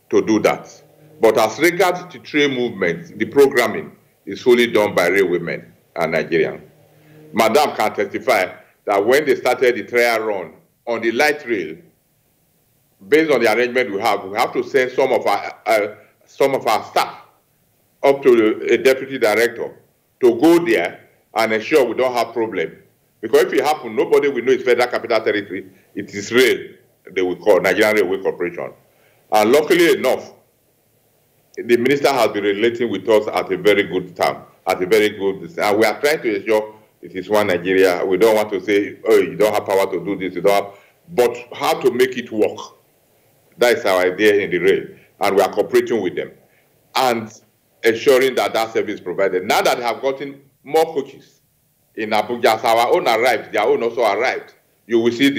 to do that. But as regards to train movement, the programming is fully done by railwaymen and Nigerians. Madam can testify that when they started the trial run on the light rail, based on the arrangement we have to send some of our staff up to a deputy director to go there and ensure we don't have problem. Because if it happens, nobody will know it's Federal Capital Territory. It is rail they will call Nigerian Railway Corporation. And luckily enough, the minister has been relating with us at a very good time, and we are trying to ensure it is one Nigeria. We don't want to say, oh, you don't have power to do this, but how to make it work. That is our idea in the rail, and we are cooperating with them and ensuring that that service is provided. Now that they have gotten more coaches in Abuja, as our own arrived, their own also arrived, you will see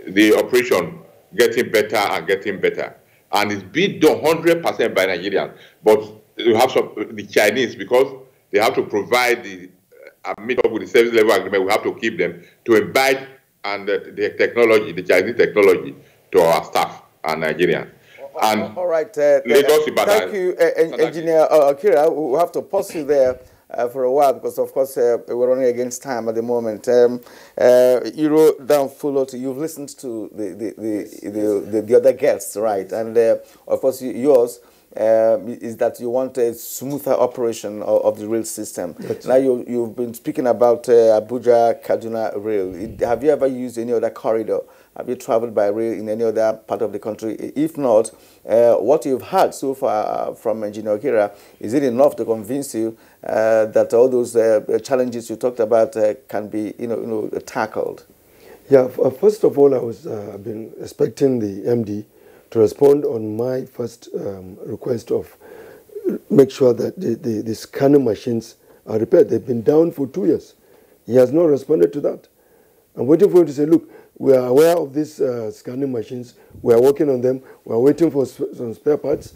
the operation getting better and getting better. And it's being done 100% by Nigerians. But you have the Chinese, because they have to provide meet up with the service level agreement, we have to keep them to imbibe and the technology, the Chinese technology, to our staff and Nigerians. And
all right, thank you, Engineer Akira. We'll have to pause you there for a while because, of course, we're running against time at the moment. You wrote down full. You've listened to the other guests, right? And of course, yours is that you want a smoother operation of the rail system. Now you've been speaking about Abuja Kaduna rail. Have you ever used any other corridor? Have you traveled by rail in any other part of the country? If not, what you've heard so far from Engineer Okira, is it enough to convince you that all those challenges you talked about can be, tackled?
Yeah. First of all, I've been expecting the MD to respond on my first request of make sure that the scanning machines are repaired. They've been down for 2 years. He has not responded to that. I'm waiting for him to say, look, we are aware of these scanning machines. We are working on them. We are waiting for some spare parts.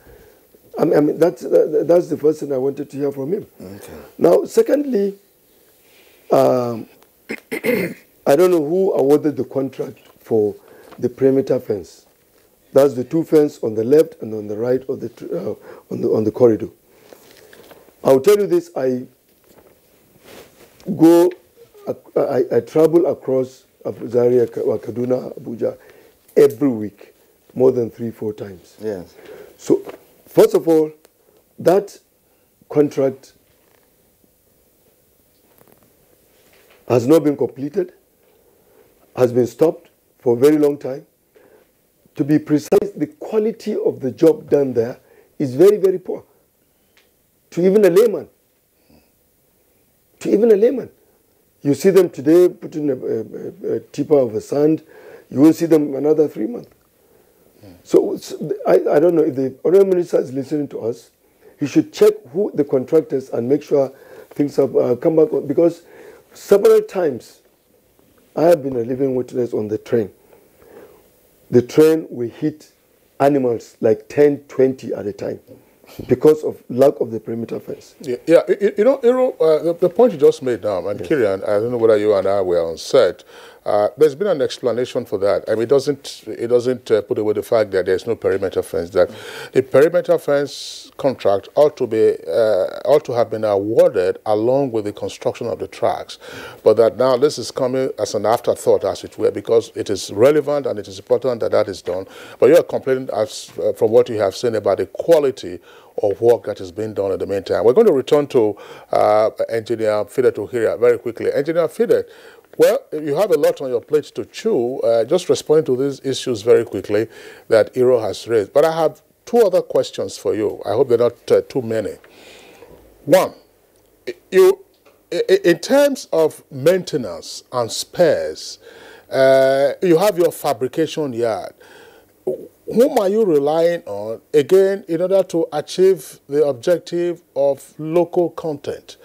I mean, that's the first thing I wanted to hear from him. Okay. Now, secondly, I don't know who awarded the contract for the perimeter fence. That's the two fences on the left and on the right of the on the corridor. I'll tell you this: I travel across Zaria, Kaduna, Abuja every week, more than 3-4 times.
Yes.
So, first of all, that contract has not been completed, has been stopped for a very long time. To be precise, the quality of the job done there is very, very poor. To even a layman. You see them today putting a tipper of a sand, you will see them another 3 months. So I don't know if the Honourable Minister is listening to us, he should check who the contractors and make sure things have come back on, because several times I have been a living witness on the train. The train will hit animals like 10, 20 at a time because of lack of the perimeter fence.
Yeah. The point you just made now, and yes. Kirian, I don't know whether you and I were on set, there's been an explanation for that. I mean, it doesn't put away the fact that there's no perimeter fence. That the perimeter fence contract ought to have been awarded along with the construction of the tracks, but that now this is coming as an afterthought, as it were, because it is relevant and it is important that is done. But you are complaining from what you have seen about the quality of work that is being done in the meantime. We're going to return to Engineer Fidet Ohiria very quickly. Engineer Fidet, well, you have a lot on your plate to chew. Just responding to these issues very quickly that Iro has raised. But I have two other questions for you. I hope they're not too many. One, you in terms of maintenance and spares, you have your fabrication yard. Whom are you relying on, again, in order to achieve the objective of local content?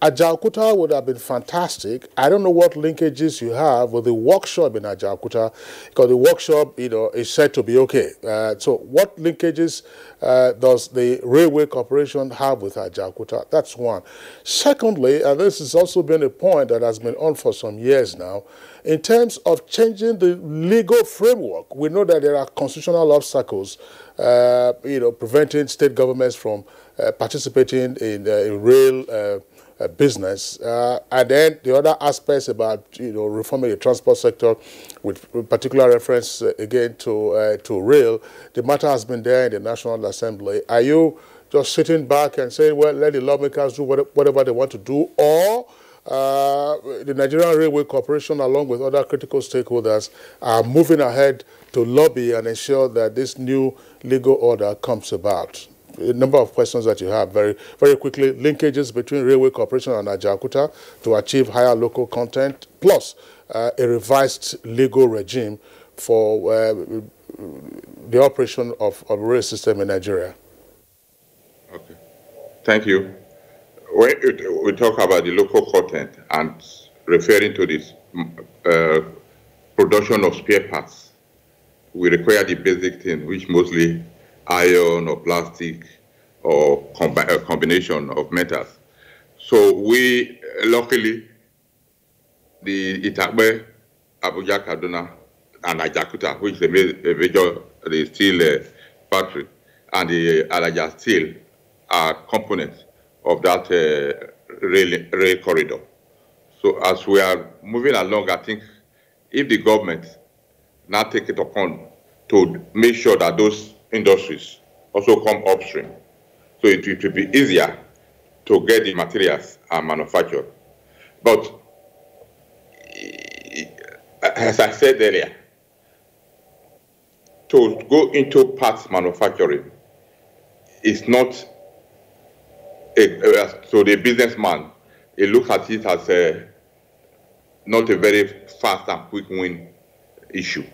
Ajaokuta would have been fantastic. I don't know what linkages you have with the workshop in Ajaokuta, because the workshop, is said to be okay. So what linkages does the Railway Corporation have with Ajaokuta? That's one. Secondly, and this has also been a point that has been on for some years now, in terms of changing the legal framework, we know that there are constitutional obstacles, preventing state governments from participating in rail business, and then the other aspects about reforming the transport sector, with particular reference again to rail. The matter has been there in the National Assembly. Are you just sitting back and saying, well, let the lawmakers do whatever they want to do, or the Nigerian Railway Corporation, along with other critical stakeholders, are moving ahead to lobby and ensure that this new legal order comes about? A number of questions that you have, very, very quickly. Linkages between Railway Corporation and Ajaokuta to achieve higher local content, plus a revised legal regime for the operation of a rail system in Nigeria.
Okay, thank you. When we talk about the local content and referring to this production of spare parts, we require the basic thing, which mostly iron or plastic or a combination of metals. So we, luckily, the Itakbe, Abuja, Kaduna, and Ajaokuta, which is a major the steel factory, and the Alaja steel are components of that rail corridor. So as we are moving along, I think if the government now take it upon to make sure that those industries also come upstream, so it will be easier to get the materials and manufacture. But as I said earlier, to go into parts manufacturing is not so the businessman, he looks at it as not a very fast and quick win issue,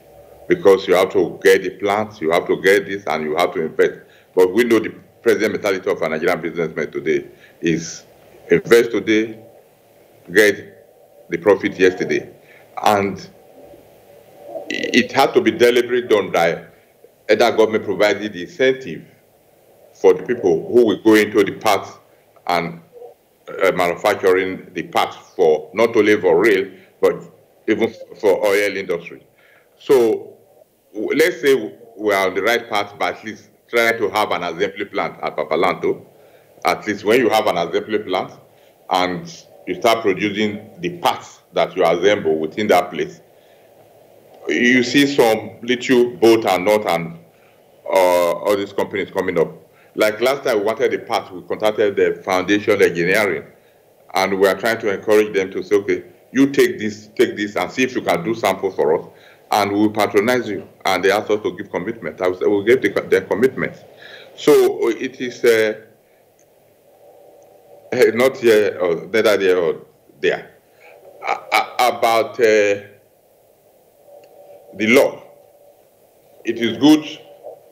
because you have to get the plants, you have to get this, and you have to invest. But we know the present mentality of a Nigerian businessman today is invest today, get the profit yesterday. And it had to be deliberately done by either government providing the incentive for the people who will go into the parts and manufacturing the parts for not only for rail, but even for oil industry. So let's say we are on the right path, but at least try to have an assembly plant at Papalanto. At least when you have an assembly plant and you start producing the parts that you assemble within that place, you see some little bolt and nut and all these companies coming up. Like last time we wanted the parts, we contacted the foundation engineering, and we are trying to encourage them to say, okay, you take this, and see if you can do sample for us, and we'll patronize you. And they asked us to give commitment. I will say, we'll give their commitment. So it is not here or neither there or there. About the law, it is good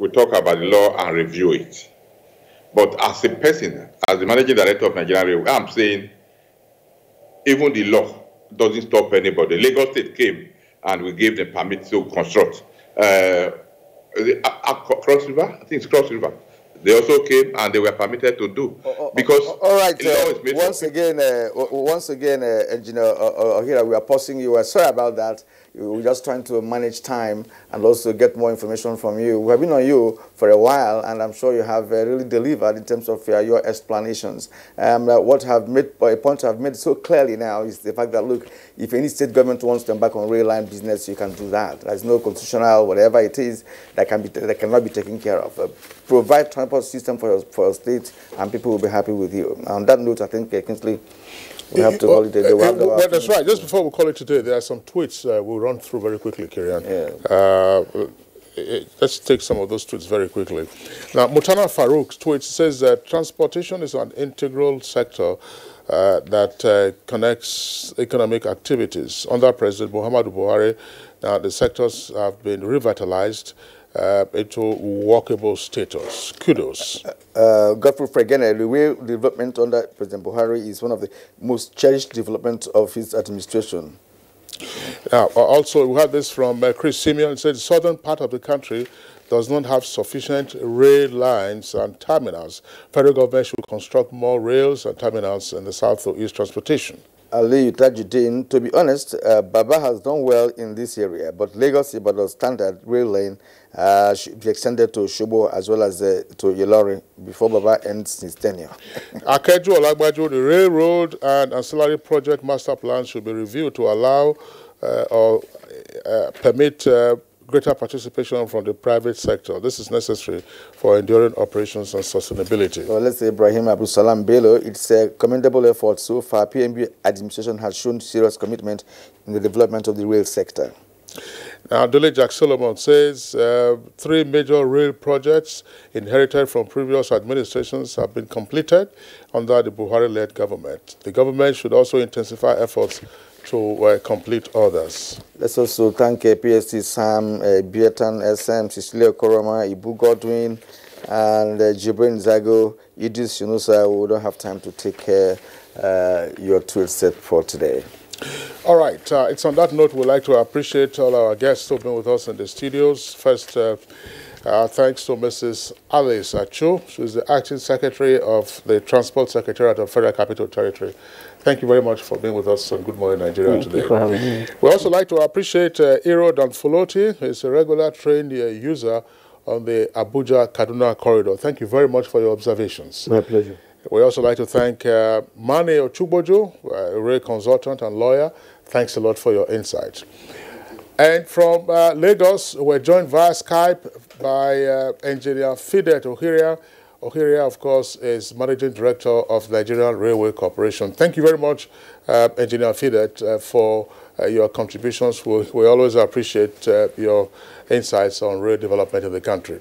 we talk about the law and review it. But as a person, as the managing director of Nigerian Railway, I'm saying even the law doesn't stop anybody. Lagos State came and we gave them permit to construct. Cross River, I think it's Cross River. They also came and they were permitted to do. Because
all right, once again, Engineer Ohira, we are pausing you. Sorry about that. We're just trying to manage time and also get more information from you. We have been on you for a while, and I'm sure you have really delivered in terms of your explanations. What have made, a point I've made so clearly now is the fact that, look, if any state government wants to embark on rail line business, you can do that. There's no constitutional, whatever it is, that cannot be taken care of. Provide transport system for your state, and people will be happy with you. On that note, I think, Kingsley, we have to call it a day.
Well, that's right. Just before we call it today, there are some tweets we'll run through very quickly, Kirian. Yeah. Let's take some of those tweets very quickly. Now, Mutana Farouk's tweet says that transportation is an integral sector that connects economic activities. Under President Muhammadu Buhari, now the sectors have been revitalized into walkable status. Kudos.
Godfrey Fregene, the rail development under President Buhari is one of the most cherished developments of his administration.
Now, also, we had this from Chris Simeon. It said the southern part of the country does not have sufficient rail lines and terminals. Federal government should construct more rails and terminals in the south to east transportation.
Ali Tajuddin, to be honest, Baba has done well in this area, but Lagos-Ibadan standard rail lane should be extended to Shobo as well as to Yelori before Baba ends his tenure.
Akeju Olagbaju, the railroad and ancillary project master plan should be reviewed to allow or permit greater participation from the private sector. This is necessary for enduring operations and sustainability.
Well, let's say Ibrahim Abu Salam Bello, it's a commendable effort so far. PNB administration has shown serious commitment in the development of the rail sector.
Now, Dele Jack Solomon says 3 major rail projects inherited from previous administrations have been completed under the Buhari-led government. The government should also intensify efforts to complete others.
Let's also thank PSC Sam, Bietan SM, Cecilia Koroma, Ibu Godwin, and Jibrin Zago, Idris Yunusa. We don't have time to take your tweet set for today.
All right. It's on that note we'd like to appreciate all our guests who have been with us in the studios. First, thanks to Mrs. Alice Achu. She's the Acting Secretary of the Transport Secretariat of Federal Capital Territory. Thank you very much for being with us on Good Morning Nigeria today.
Thank you for having me.
We also like to appreciate Iro Danfoloti, who is a regular trained user on the Abuja-Kaduna corridor. Thank you very much for your observations.
My pleasure.
We also like to thank Mane Ochubojo, a rail consultant and lawyer. Thanks a lot for your insight. And from Lagos, we're joined via Skype by engineer Fidet Ohiria. Ohiria, of course, is Managing Director of Nigerian Railway Corporation. Thank you very much, Engineer Fidet, for your contributions. We always appreciate your insights on rail development in the country.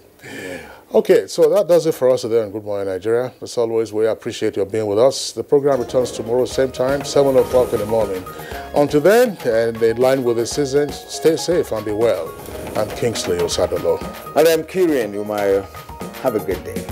Okay, so that does it for us today on Good Morning Nigeria. As always, we appreciate your being with us. The program returns tomorrow, same time, 7 o'clock in the morning. Until then, and in line with the season, stay safe and be well. I'm Kingsley Osadolo.
And I'm Kirian Umayo. Have a great day.